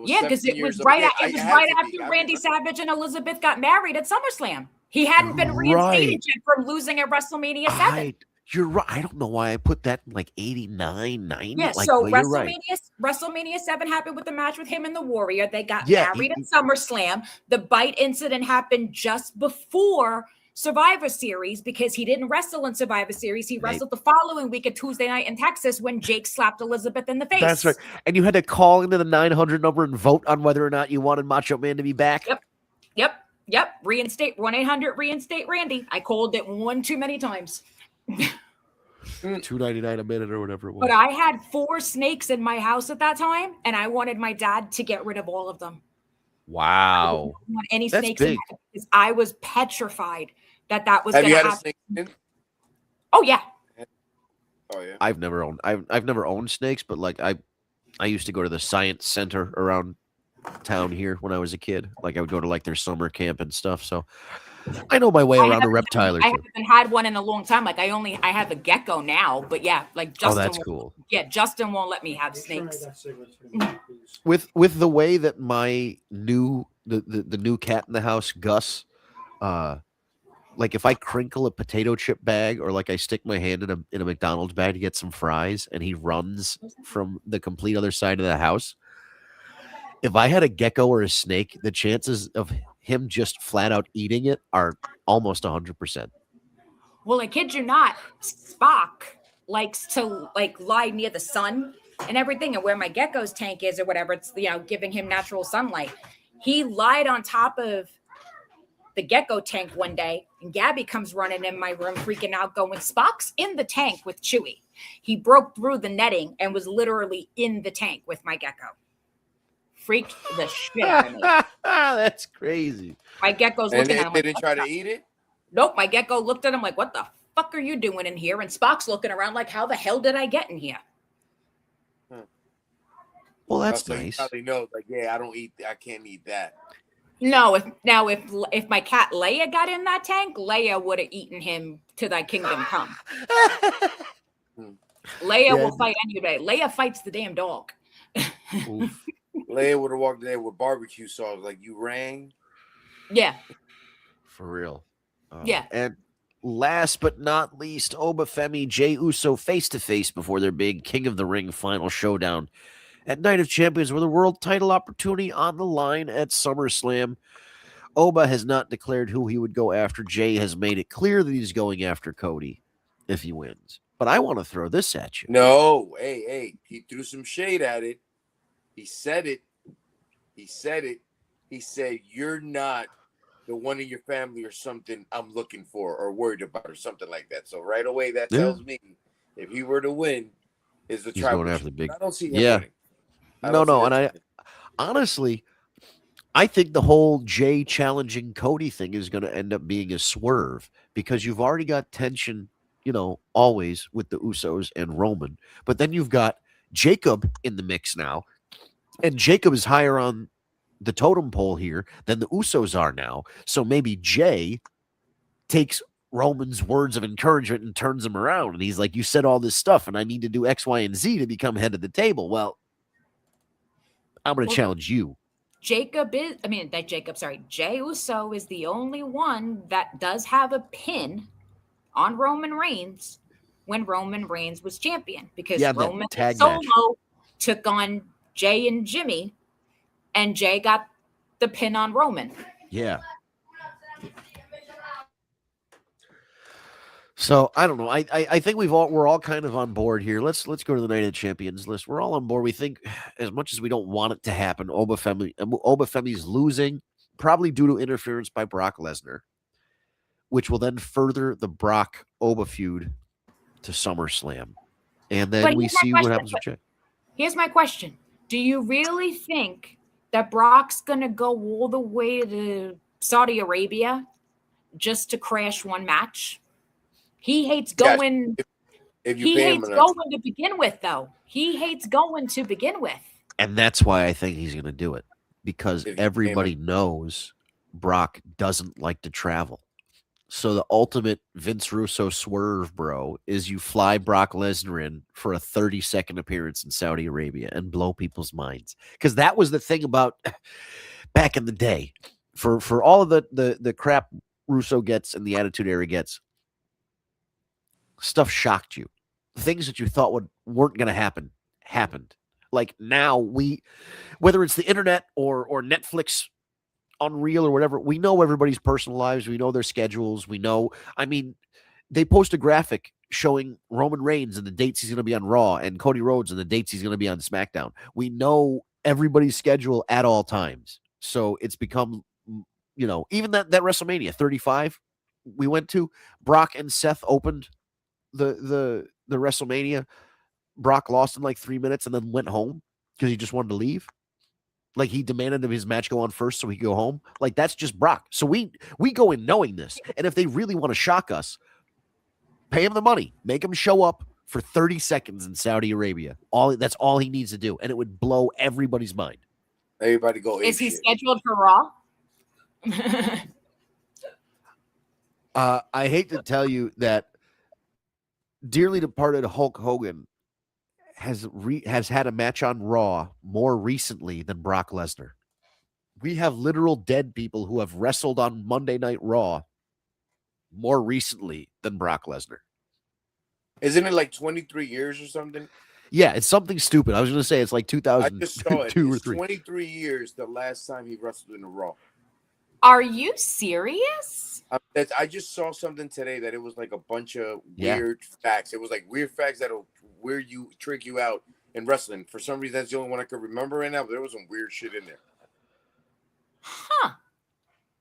Yeah, because it was right after Randy Savage and Elizabeth got married at SummerSlam. He hadn't been reinstated yet from losing at WrestleMania 7. You're right. I don't know why I put that in like 89, 90. Yeah, like, so WrestleMania 7 happened with the match with him and the Warrior. They got married at SummerSlam. The bite incident happened just before Survivor Series because he didn't wrestle in Survivor Series. He wrestled the following week at Tuesday Night in Texas when Jake slapped Elizabeth in the face. That's right. And you had to call into the 900 number and vote on whether or not you wanted Macho Man to be back. Yep. Reinstate 1-800-reinstate Randy. I called it one too many times. $2.99 a minute or whatever it was. But I had 4 snakes in my house at that time, and I wanted my dad to get rid of all of them. Wow. I didn't want any snakes in my house because I was petrified that was going to happen. Have you had a snake? Oh yeah. Oh yeah. I've never owned snakes, but like I used to go to the science center around town here when I was a kid. Like I would go to like their summer camp and stuff. So I know my way around a reptile or two. I haven't had one in a long time. Like I have a gecko now, but yeah, like Justin. Oh, that's cool. Yeah, Justin won't let me have snakes. With the way that my new cat in the house, Gus, like if I crinkle a potato chip bag or like I stick my hand in a McDonald's bag to get some fries and he runs from the complete other side of the house. If I had a gecko or a snake, the chances of him just flat out eating it are almost 100%. Well, I kid you not, Spock likes to like lie near the sun and everything, and where my gecko's tank is or whatever, it's giving him natural sunlight. He lied on top of the gecko tank one day, and Gabby comes running in my room freaking out, going, Spock's in the tank with Chewie. He broke through the netting and was literally in the tank with my gecko. Freaked the shit out of me. That's crazy. My gecko's looking at him. They didn't try to eat it? Nope. My gecko looked at him like, what the fuck are you doing in here? And Spock's looking around like, how the hell did I get in here? Well, that's so nice. He probably knows, like, yeah, I can't eat that. No, if my cat Leia got in that tank, Leia would have eaten him to thy kingdom come. Leia will fight anybody. Leia fights the damn dog. Oof. Leia would have walked there with barbecue sauce, like you rang. Yeah. For real. Yeah. And last but not least, Obafemi Jey Uso face-to-face before their big King of the Ring final showdown at Night of Champions with a world title opportunity on the line at SummerSlam. Oba has not declared who he would go after. Jay has made it clear that he's going after Cody if he wins. But I want to throw this at you. No, hey, he threw some shade at it. He said it. He said, you're not the one in your family or something I'm looking for or worried about or something like that. So right away, that tells me if he were to win, is the tribal. Going after the big. I don't see him winning. No. And I honestly, I think the whole Jay challenging Cody thing is going to end up being a swerve because you've already got tension, always with the Usos and Roman. But then you've got Jacob in the mix now. And Jacob is higher on the totem pole here than the Usos are now. So maybe Jay takes Roman's words of encouragement and turns him around. And he's like, you said all this stuff and I need to do X, Y, and Z to become head of the table. Well, I'm going to challenge you. Jey Uso is the only one that does have a pin on Roman Reigns when Roman Reigns was champion because Roman Solo took on Jay and Jimmy, and Jay got the pin on Roman. Yeah. So I don't know. I think we're all kind of on board here. Let's go to the Night of the Champions list. We're all on board. We think as much as we don't want it to happen, Obafemi's losing, probably due to interference by Brock Lesnar, which will then further the Brock Oba feud to SummerSlam. And then we see what happens with Jay. Here's my question. Do you really think that Brock's going to go all the way to Saudi Arabia just to crash one match? He hates going. He hates going to begin with, though. He hates going to begin with. And that's why I think he's going to do it, because everybody knows Brock doesn't like to travel. So the ultimate Vince Russo swerve, bro, is you fly Brock Lesnar in for a 30-second appearance in Saudi Arabia and blow people's minds. Because that was the thing about back in the day. For all of the crap Russo gets and the Attitude Era gets, stuff shocked you. Things that you thought weren't going to happen happened. Like now whether it's the internet or Netflix Unreal or whatever, we know everybody's personal lives. We know their schedules. We know, I mean, they post a graphic showing Roman Reigns and the dates he's going to be on Raw and Cody Rhodes and the dates he's going to be on SmackDown. We know everybody's schedule at all times. So it's become, even that WrestleMania 35 we went to, Brock and Seth opened the WrestleMania. Brock lost in like 3 minutes and then went home because he just wanted to leave. Like he demanded that his match go on first so he could go home. Like that's just Brock. So we go in knowing this. And if they really want to shock us, pay him the money. Make him show up for 30 seconds in Saudi Arabia. That's all he needs to do. And it would blow everybody's mind. Everybody go. Is he scheduled for Raw? I hate to tell you that dearly departed Hulk Hogan has had a match on Raw more recently than Brock Lesnar. We have literal dead people who have wrestled on Monday Night Raw more recently than Brock Lesnar. Isn't it like 23 years or something? Yeah, it's something stupid. I was going to say it's like 2002 I just saw it. or 3. 23 years the last time he wrestled in a Raw. Are you serious? I just saw something today that it was like a bunch of weird facts. It was like weird facts that'll trick you out in wrestling. For some reason, that's the only one I could remember right now, but there was some weird shit in there. Huh.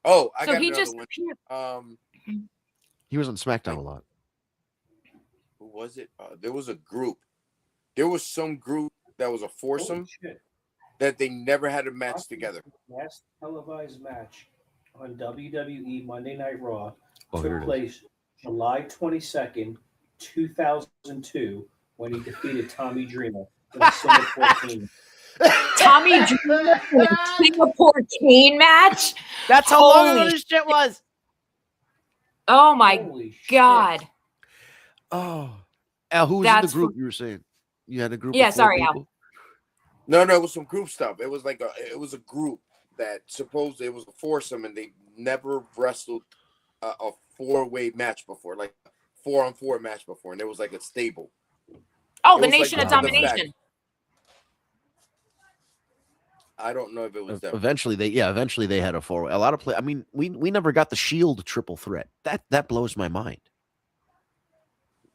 Oh, I got he another just one. He was on SmackDown a lot. Who was it? There was a group. There was some group that was a foursome that they never had a match together. Last televised match on WWE Monday Night Raw took place July 22nd, 2002, when he defeated Tommy Dreamer in a Singapore Kane. Tommy Dreamer in a Singapore Kane match? That's how long this shit was. Oh my God. Shit. Oh. Al, who was in the group you were saying? You had a group of 4 people? No, it was some group stuff. It was like a group that supposedly it was a foursome and they never wrestled a 4-way match before, like 4-on-4 match before, and it was like a stable. Oh, the Nation of Domination. I don't know if it was them. Eventually they had a 4-way. A lot of I mean, we never got the Shield triple threat. That blows my mind.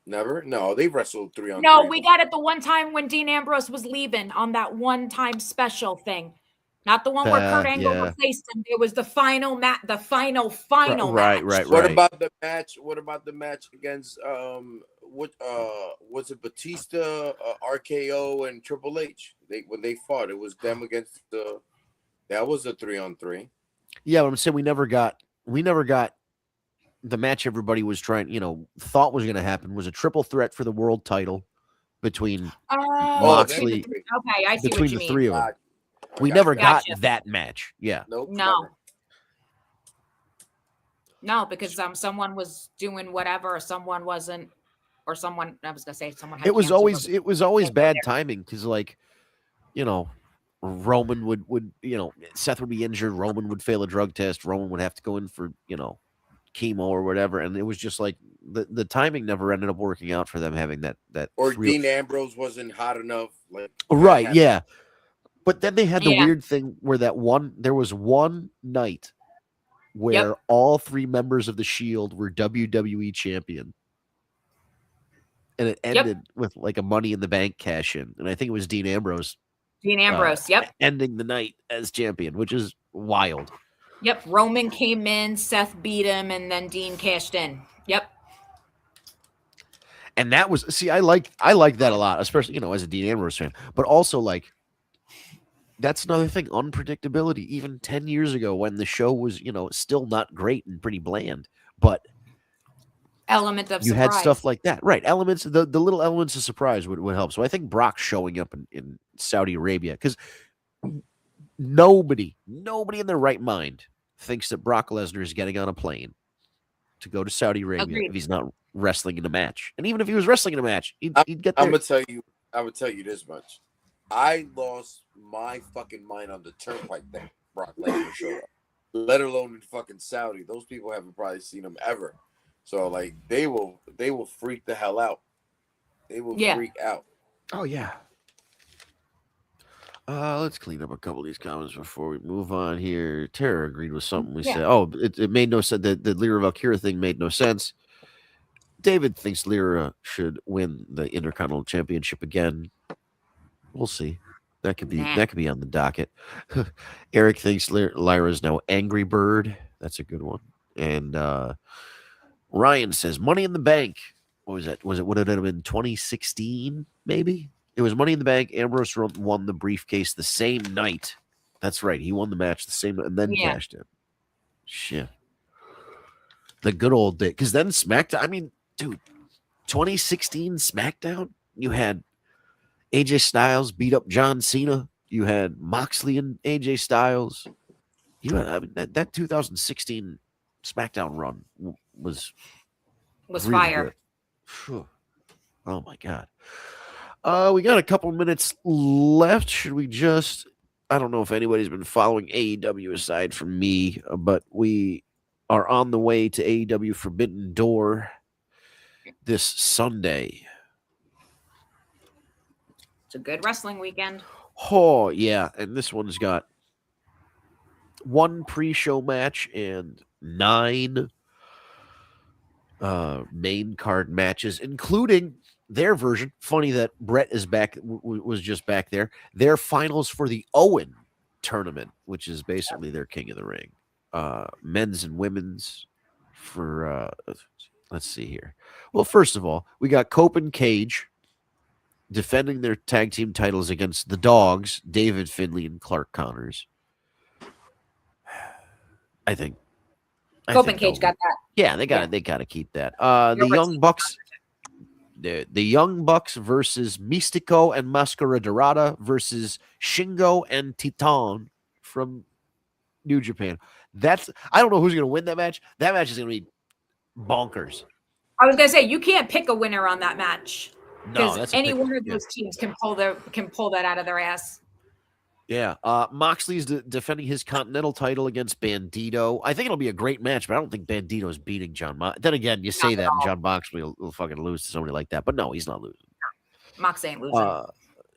Never? No, they wrestled 3-on-3. No, we got it the one time when Dean Ambrose was leaving on that one-time special thing. Not the one where Kurt Angle replaced him. It was the final match. The final match. Right. What about the match? What about the match against was it Batista, RKO, and Triple H? When they fought, it was them against that was a 3-on-3. Yeah, but I'm saying we never got the match everybody was trying, thought was going to happen was a triple threat for the world title between Moxley. Okay, I see between what you the mean. three of them. We never got that match. Yeah. Nope. No. No, because someone was doing whatever, or someone wasn't, or someone I was gonna say someone. Had it was cancer, always bad timing because Roman would Seth would be injured, Roman would fail a drug test, Roman would have to go in for chemo or whatever, and it was just like the timing never ended up working out for them having that or Dean Ambrose wasn't hot enough, like right, yeah. But then they had the Yeah. weird thing where there was one night where Yep. all 3 members of the Shield were WWE champion. And it Yep. ended with like a Money in the Bank cash in. And I think it was Dean Ambrose Dean Ambrose. Yep. ending the night as champion, which is wild. Yep. Roman came in, Seth beat him, and then Dean cashed in. Yep. And that was I like that a lot, especially, as a Dean Ambrose fan. But also like that's another thing, unpredictability. Even 10 years ago when the show was, still not great and pretty bland, but Element of you surprise. had stuff like that. Right. Elements, the little elements of surprise would help. So I think Brock showing up in Saudi Arabia, because nobody in their right mind thinks that Brock Lesnar is getting on a plane to go to Saudi Arabia Agreed. if he's not wrestling in a match. And even if he was wrestling in a match, he'd get there. I'm gonna tell you this much. I lost my fucking mind on the turnpike that Brock Lesnar showed up. Let alone in fucking Saudi. Those people haven't probably seen him ever. So like they will freak the hell out. They will freak out. Oh yeah. Let's clean up a couple of these comments before we move on here. Tara agreed with something we said. Oh, it made no sense. The Lyra Valkyria thing made no sense. David thinks Lyra should win the Intercontinental Championship again. We'll see. That could be on the docket. Eric thinks Lyra's now Angry Bird. That's a good one. And Ryan says Money in the Bank. What was that? Would it have been 2016? Maybe it was Money in the Bank. Ambrose won the briefcase the same night. That's right. He won the match the same, and then cashed in. Shit. The good old day. Because then SmackDown. I mean, dude, 2016 SmackDown. You had AJ Styles beat up John Cena. You had Moxley and AJ Styles. You had that 2016 SmackDown run was really fire. Good. Oh my god. We got a couple minutes left. Should we just? I don't know if anybody's been following AEW aside from me, but we are on the way to AEW Forbidden Door this Sunday. It's a good wrestling weekend. Oh yeah, and this one's got 1 pre-show match and 9 main card matches, including their version. Funny that Brett is back, was just back there. Their finals for the Owen tournament, which is basically their King of the Ring. Men's and women's for, let's see here. Well, first of all, we got Cope and Cage defending their tag team titles against the Dogs, David Finlay and Clark Connors. I think Cope and Cage got that. Yeah, they got to keep that. The Young Bucks, the Young Bucks versus Mystico and Mascara Dorada versus Shingo and Titan from New Japan. I don't know who's going to win that match. That match is going to be bonkers. I was going to say you can't pick a winner on that match No, because any one of those teams can pull that out of their ass. Yeah, Moxley's defending his Continental title against Bandito. I think it'll be a great match, but I don't think Bandito's beating John Moxley. Then again, you say that, and John Moxley will fucking lose to somebody like that. But no, he's not losing. Mox ain't losing.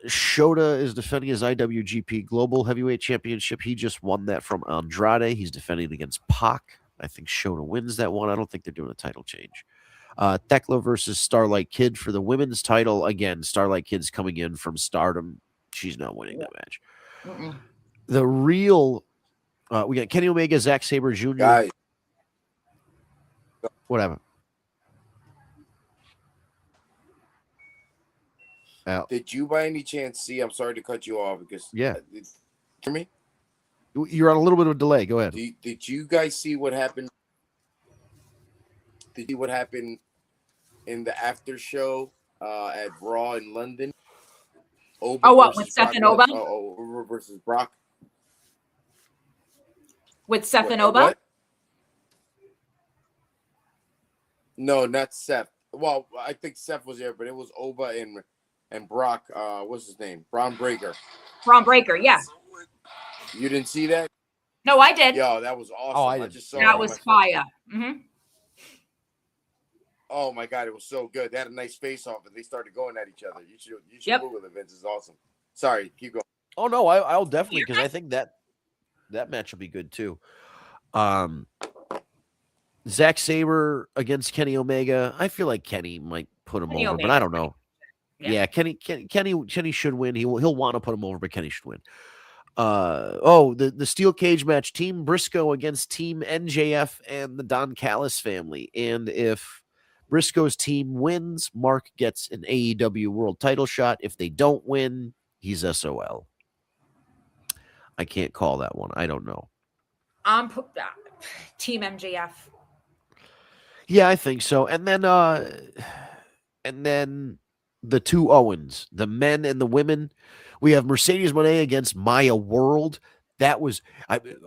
Shota is defending his IWGP Global Heavyweight Championship. He just won that from Andrade. He's defending against Pac. I think Shota wins that one. I don't think they're doing a title change. Thekla versus Starlight Kid for the women's title. Again, Starlight Kid's coming in from Stardom. She's not winning that match. The real, we got Kenny Omega, Zack Sabre Jr. Guys, Whatever. did you by any chance see? I'm sorry to cut you off because Yeah. Hear me? You're on a little bit of a delay. Go ahead. Did you guys see what happened? Did you see what happened in the after show at Raw in London? Oba what, versus with Seth and Brock, Oba? Oba versus Brock. With Seth and Oba? What? No, not Seth. Well, I think Seth was there, but it was Oba and Brock. What's his name? Braun Breaker. Braun Breaker, yeah. You didn't see that? No, I did. Yo, that was awesome. Oh, I I did. just saw That it was on my phone. fire. Mm-hmm. Oh my god, it was so good. They had a nice face off, and they started going at each other. You should Yep. Google it, Vince. It's awesome. Sorry, keep going. Oh no, I'll definitely, because I think that match will be good too. Zack Sabre against Kenny Omega. I feel like Kenny might put him Kenny over, but I Omega's don't know. Yeah. Yeah, Kenny should win. He'll want to put him over, but Kenny should win. The steel cage match: Team Briscoe against Team NJF and the Don Callis family. And if Briscoe's team wins, Mark gets an AEW World Title shot. If they don't win, he's SOL. I can't call that one. I don't know. Team MJF. Yeah, I think so. And then the two Owens, the men and the women. We have Mercedes Moné against Maya World. That was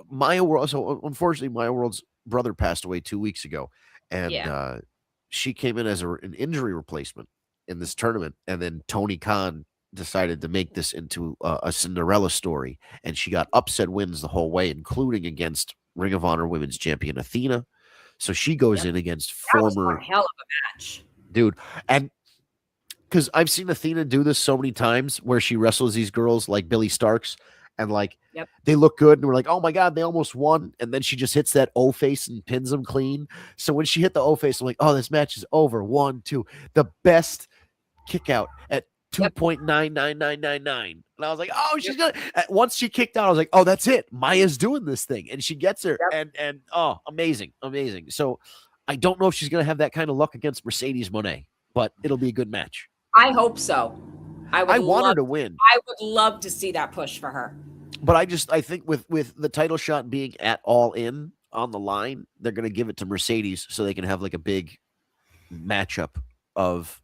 Maya World. So unfortunately, Maya World's brother passed away 2 weeks ago, and she came in as an injury replacement in this tournament. And then Tony Khan decided to make this into a Cinderella story, and she got upset wins the whole way, including against Ring of Honor Women's Champion Athena. So she goes in against That was former one hell of a match. dude, and because I've seen Athena do this so many times where she wrestles these girls like Billy Starks, and like they look good, and we're like, oh my god, they almost won, and then she just hits that O face and pins them clean. So when she hit the O face, I'm like, oh, this match is over. 1, 2, the best kick out at 2.99999, and I was like, oh, she's gonna. Once she kicked out, I was like, oh, that's it. Maya's doing this thing, and she gets her, and oh, amazing. So I don't know if she's gonna have that kind of luck against Mercedes Moné, but it'll be a good match. I hope so. I want her to win. I would love to see that push for her. But I think with the title shot being at All In on the line, they're going to give it to Mercedes so they can have like a big matchup of,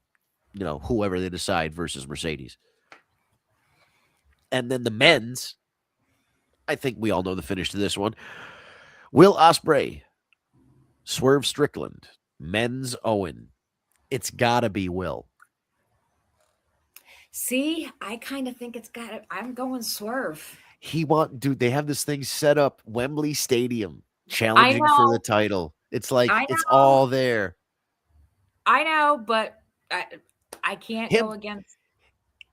whoever they decide versus Mercedes. And then the men's, I think we all know the finish to this one. Will Ospreay, Swerve Strickland, men's Owen. It's got to be Will. See, I kind of think I'm going Swerve. They have this thing set up, Wembley Stadium, challenging for the title. It's like, it's all there. I know, but I can't go against.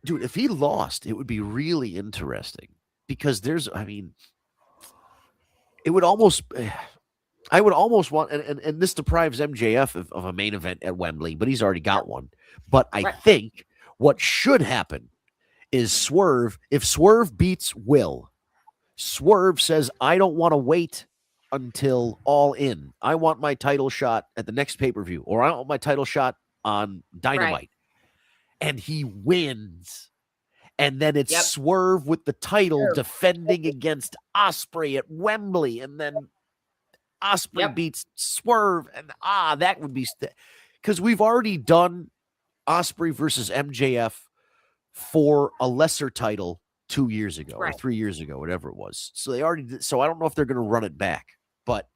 Dude, if he lost, it would be really interesting because it would almost. I would almost want, and this deprives MJF of a main event at Wembley, but he's already got one. But I think what should happen is Swerve. If Swerve beats Will, Swerve says, I don't want to wait until All In. I want my title shot at the next pay-per-view, or I want my title shot on Dynamite. Right. And he wins. And then it's Swerve with the title defending against Ospreay at Wembley. And then Ospreay beats Swerve. And that would be because we've already done Ospreay versus MJF for a lesser title 2 years ago or 3 years ago, whatever it was. So they already did. So I don't know if they're going to run it back, but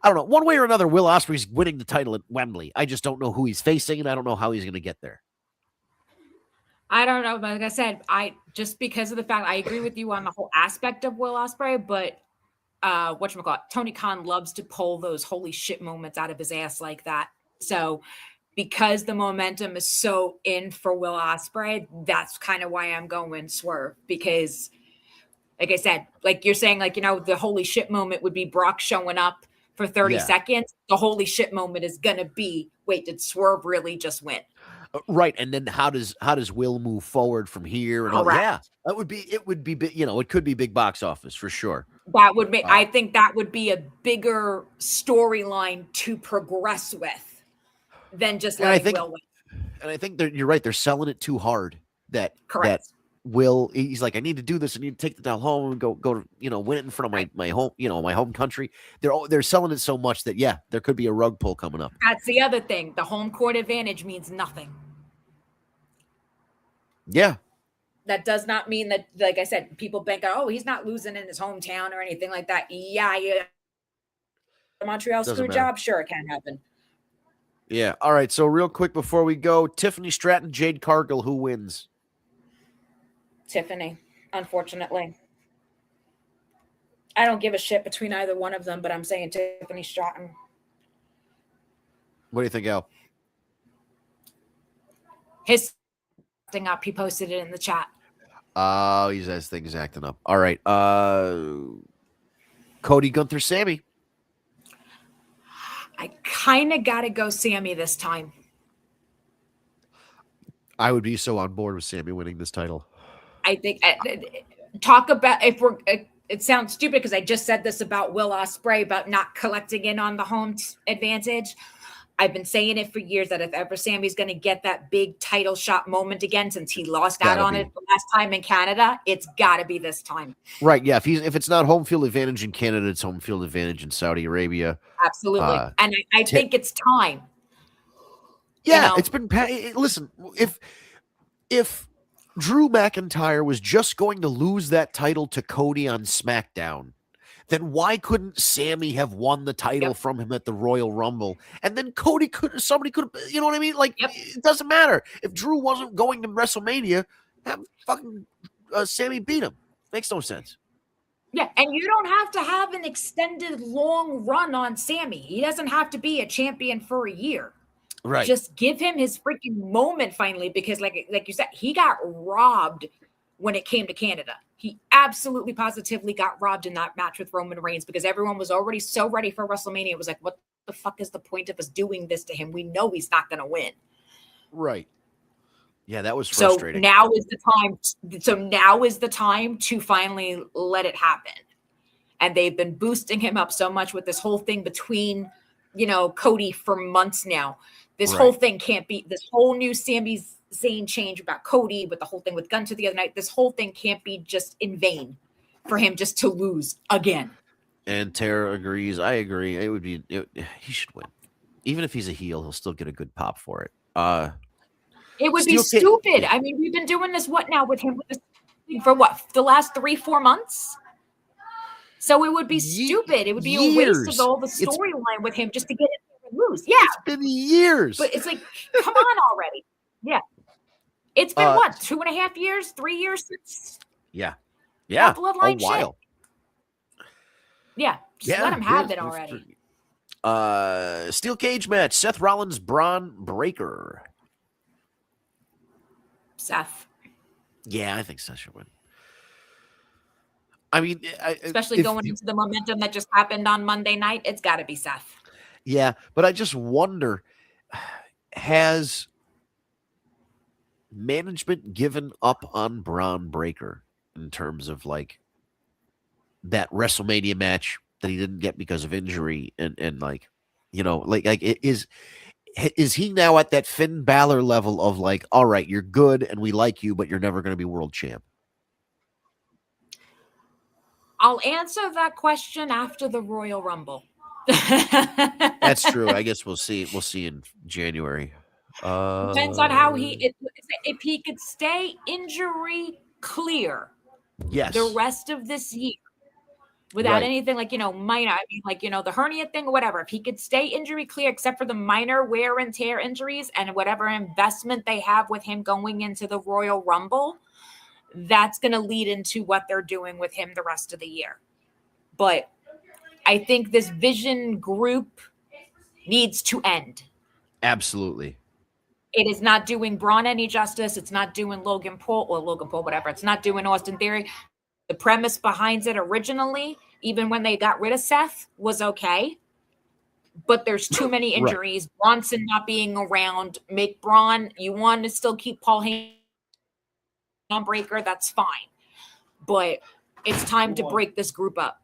I don't know. One way or another, Will Ospreay's winning the title at Wembley. I just don't know who he's facing, and I don't know how he's going to get there. I don't know. Like I said, just because of the fact I agree with you on the whole aspect of Will Ospreay, but whatchamacallit, Tony Khan loves to pull those holy shit moments out of his ass like that. So because the momentum is so in for Will Ospreay, that's kind of why I'm going Swerve. Because, like I said, like you're saying, like, the holy shit moment would be Brock showing up for 30 seconds. The holy shit moment is going to be, wait, did Swerve really just win? Right. And then how does Will move forward from here? And it would be, it could be big box office for sure. That would make, I think that would be a bigger storyline to progress with than just letting Will win. And I think you're right. They're selling it too hard that Will, he's like, I need to do this. I need to take the down home and go win it in front of my home, my home country. They're selling it so much that, there could be a rug pull coming up. That's the other thing. The home court advantage means nothing. Yeah. That does not mean that, like I said, people bank out, he's not losing in his hometown or anything like that. Yeah. Montreal screw job. Sure, it can happen. Yeah. All right. So real quick before we go, Tiffany Stratton, Jade Cargill, who wins? Tiffany, unfortunately. I don't give a shit between either one of them, but I'm saying Tiffany Stratton. What do you think, Al? His thing up, he posted it in the chat. Oh, he's as things acting up. All right. Cody, Gunther, Sammy. I kind of got to go Sammy this time. I would be so on board with Sammy winning this title. I think talk about if we're. It sounds stupid because I just said this about Will Ospreay about not collecting in on the home advantage. I've been saying it for years that if ever Sammy's going to get that big title shot moment again, since he lost out on it the last time in Canada, it's got to be this time. Right? Yeah. If it's not home field advantage in Canada, it's home field advantage in Saudi Arabia. Absolutely, and I think it's time. Yeah, you know? it's been. Listen, if Drew McIntyre was just going to lose that title to Cody on SmackDown, then why couldn't Sammy have won the title from him at the Royal Rumble? And then somebody could have, you know what I mean? Like, it doesn't matter. If Drew wasn't going to WrestleMania, have fucking Sammy beat him. Makes no sense. Yeah, and you don't have to have an extended long run on Sammy. He doesn't have to be a champion for a year. Right. Just give him his freaking moment finally, because like you said, he got robbed when it came to Canada. He absolutely positively got robbed in that match with Roman Reigns because everyone was already so ready for WrestleMania. It was like, what the fuck is the point of us doing this to him? We know he's not going to win. Right. Yeah, that was frustrating. So now is the time to finally let it happen. And they've been boosting him up so much with this whole thing between, Cody for months now. This whole thing can't be, this whole new Sami Zayn change about Cody with the whole thing with Gunther the other night. This whole thing can't be just in vain for him just to lose again. And Tara agrees. I agree. He should win. Even if he's a heel, he'll still get a good pop for it. It would be stupid. I mean, we've been doing this with him for the last 3-4 months? So it would be stupid. It would be a waste of all the storyline with him just to get it and lose. Yeah. It's been years. But it's like, come on already. Yeah. It's been 2.5 years, 3 years since. Yeah. Yeah. Bloodline a while. Shit. Yeah. Just let him have it already. Steel cage match. Seth Rollins, Braun Breaker. Seth. Yeah, I think Seth should win. I mean, especially going into the momentum that just happened on Monday night, it's got to be Seth. Yeah, but I just wonder, has management given up on Braun Breaker in terms of like that WrestleMania match that he didn't get because of injury and like, is he now at that Finn Balor level of like, all right, you're good and we like you, but you're never going to be world champ? I'll answer that question after the Royal Rumble. That's true. I guess we'll see. We'll see in January. Depends on how if he could stay injury clear. Yes. The rest of this year without anything like, minor. I mean, like, the hernia thing or whatever. If he could stay injury clear, except for the minor wear and tear injuries and whatever investment they have with him going into the Royal Rumble, that's going to lead into what they're doing with him the rest of the year. But I think this Vision group needs to end. Absolutely. It is not doing Braun any justice. It's not doing Logan Paul, whatever. It's not doing Austin Theory. The premise behind it originally, even when they got rid of Seth, was okay. But there's too many injuries. Right. Bronson not being around. Make Braun, you want to still keep Paul Heyman on Breaker, that's fine. But it's time to break this group up.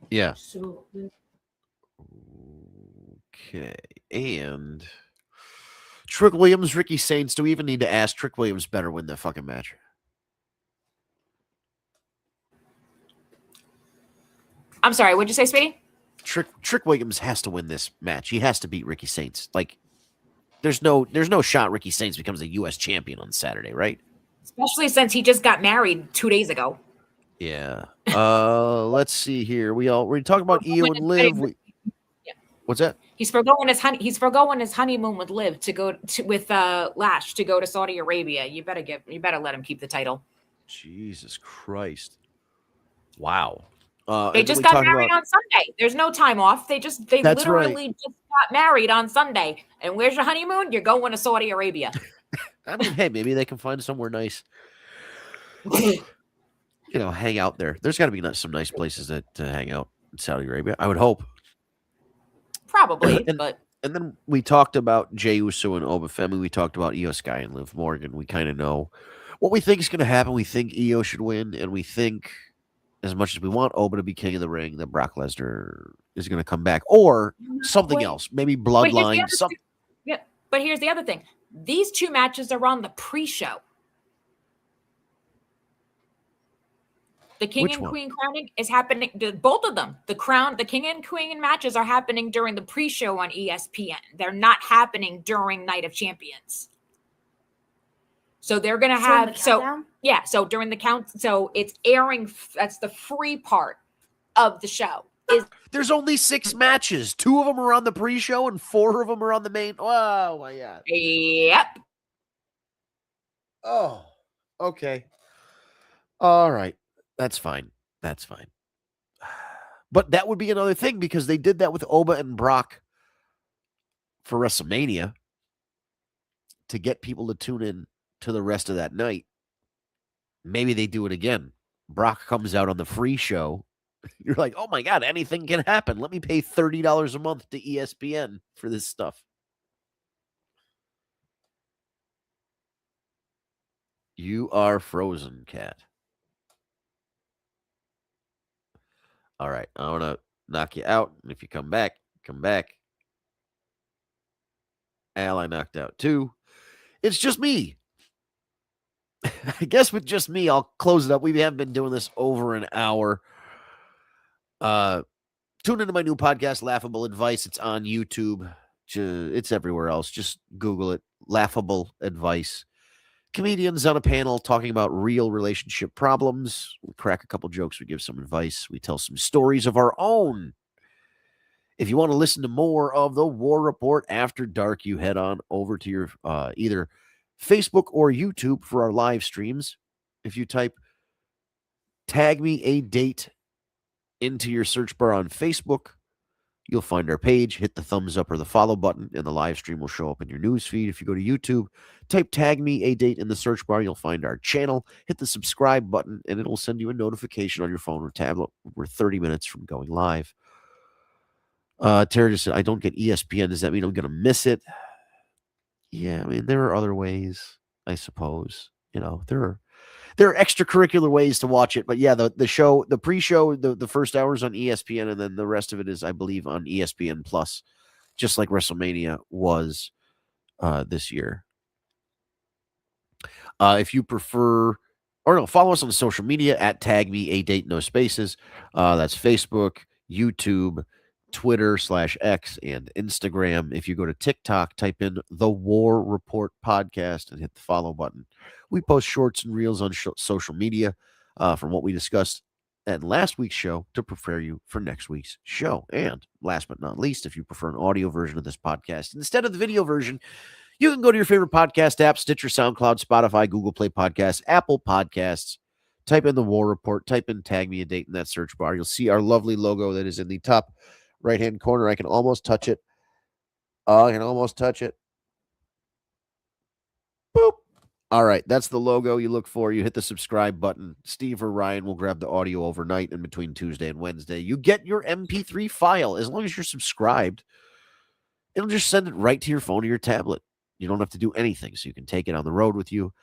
Yeah. Okay. And Trick Williams, Ricky Saints. Do we even need to ask? Trick Williams better win the fucking match. I'm sorry, what'd you say, Speedy? Trick Williams has to win this match. He has to beat Ricky Saints. Like, there's no shot Ricky Saints becomes a U.S. champion on Saturday, right? Especially since he just got married 2 days ago. Yeah. Let's see here. We talk about Io and Liv. What's that? He's forgoing his honeymoon with Liv to go with Lash to go to Saudi Arabia. You better let him keep the title. Jesus Christ! Wow. They just got married on Sunday. There's no time off. They literally just got married on Sunday. And where's your honeymoon? You're going to Saudi Arabia. I mean, hey, maybe they can find somewhere nice. Hang out there. There's got to be some nice places to hang out in Saudi Arabia. I would hope. Probably, And but then we talked about Jey Uso and Obafemi. We talked about Io Sky and Liv Morgan. We kind of know what we think is going to happen. We think Io should win, and we think, as much as we want Oba to be king of the ring, that Brock Lesnar is going to come back, or something Wait. else, maybe But here's the Bloodline. other yeah, but here's the other thing: these two matches are on the pre-show. The King Which and one? Queen crowning is happening. Both of them, the King and Queen matches are happening during the pre-show on ESPN. They're not happening during Night of Champions. So they're going to have so during the count. So it's airing. That's the free part of the show. There's only 6 matches. 2 of them are on the pre-show, and 4 of them are on the main. Oh my god. Yep. Oh, okay. All right. That's fine. That's fine. But that would be another thing, because they did that with Oba and Brock for WrestleMania to get people to tune in to the rest of that night. Maybe they do it again. Brock comes out on the free show. You're like, oh my God, anything can happen. Let me pay $30 a month to ESPN for this stuff. You are frozen, Cat. All right, I want to knock you out. And if you come back, come back. Al, I knocked out too. It's just me. I guess with just me, I'll close it up. We have been doing this over an hour. Tune into my new podcast, Laughable Advice. It's on YouTube. It's everywhere else. Just Google it. Laughable Advice. Comedians on a panel talking about real relationship problems. We crack a couple jokes. We give some advice. We tell some stories of our own. If you want to listen to more of the War Report After Dark, you head on over to your either Facebook or YouTube for our live streams. If you type Tag Me a Date into your search bar on Facebook, you'll find our page. Hit the thumbs up or the follow button, and the live stream will show up in your news feed. If you go to YouTube, type Tag Me a Date in the search bar, you'll find our channel. Hit the subscribe button, and it'll send you a notification on your phone or tablet. We're 30 minutes from going live. Terry just said, I don't get ESPN. Does that mean I'm going to miss it? Yeah, I mean, there are other ways, I suppose. There are extracurricular ways to watch it, but yeah, the show, the pre-show, the first hour is on ESPN, and then the rest of it is, I believe, on ESPN Plus, just like WrestleMania was this year. If you prefer, or no, follow us on social media at Tag Me a Date, no spaces. That's Facebook, YouTube, Twitter /X, and Instagram. If you go to TikTok, type in The War Report Podcast and hit the follow button. We post shorts and reels on social media from what we discussed at last week's show to prepare you for next week's show. And last but not least, if you prefer an audio version of this podcast instead of the video version, you can go to your favorite podcast app, Stitcher, SoundCloud, Spotify, Google Play Podcasts, Apple Podcasts. Type in The War Report, type in Tag Me a Date in that search bar. You'll see our lovely logo that is in the top right-hand corner. I can almost touch it. Boop. All right, that's the logo you look for. You hit the subscribe button. Steve or Ryan will grab the audio overnight in between Tuesday and Wednesday. You get your MP3 file. As long as you're subscribed, it'll just send it right to your phone or your tablet. You don't have to do anything, so you can take it on the road with you.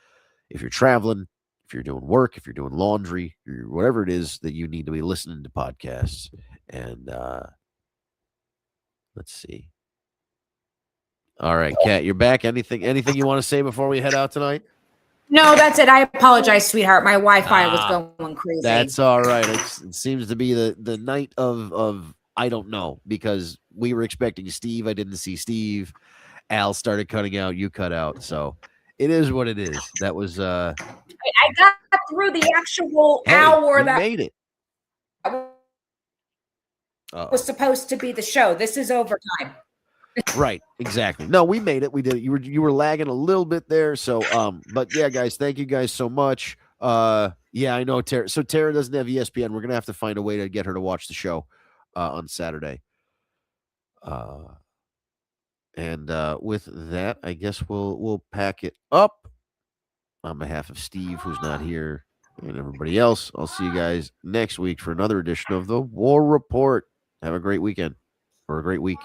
If you're traveling, if you're doing work, if you're doing laundry, or whatever it is that you need to be listening to podcasts. And let's see. All right, Kat, you're back. Anything you want to say before we head out tonight? No, that's it. I apologize, sweetheart. My Wi-Fi was going crazy. That's all right. It seems to be the night of I don't know, because we were expecting Steve. I didn't see Steve. Al started cutting out. You cut out. So it is what it is. That was I got through the actual hour that made it. Was supposed to be the show. This is overtime. Right, exactly. No, we made it. We did it. You were lagging a little bit there. So but yeah, guys, thank you guys so much. Yeah, I know Tara. So Tara doesn't have ESPN. We're gonna have to find a way to get her to watch the show on Saturday. And with that, I guess we'll pack it up. on behalf of Steve, who's not here, and everybody else, I'll see you guys next week for another edition of the War Report. Have a great weekend or a great week.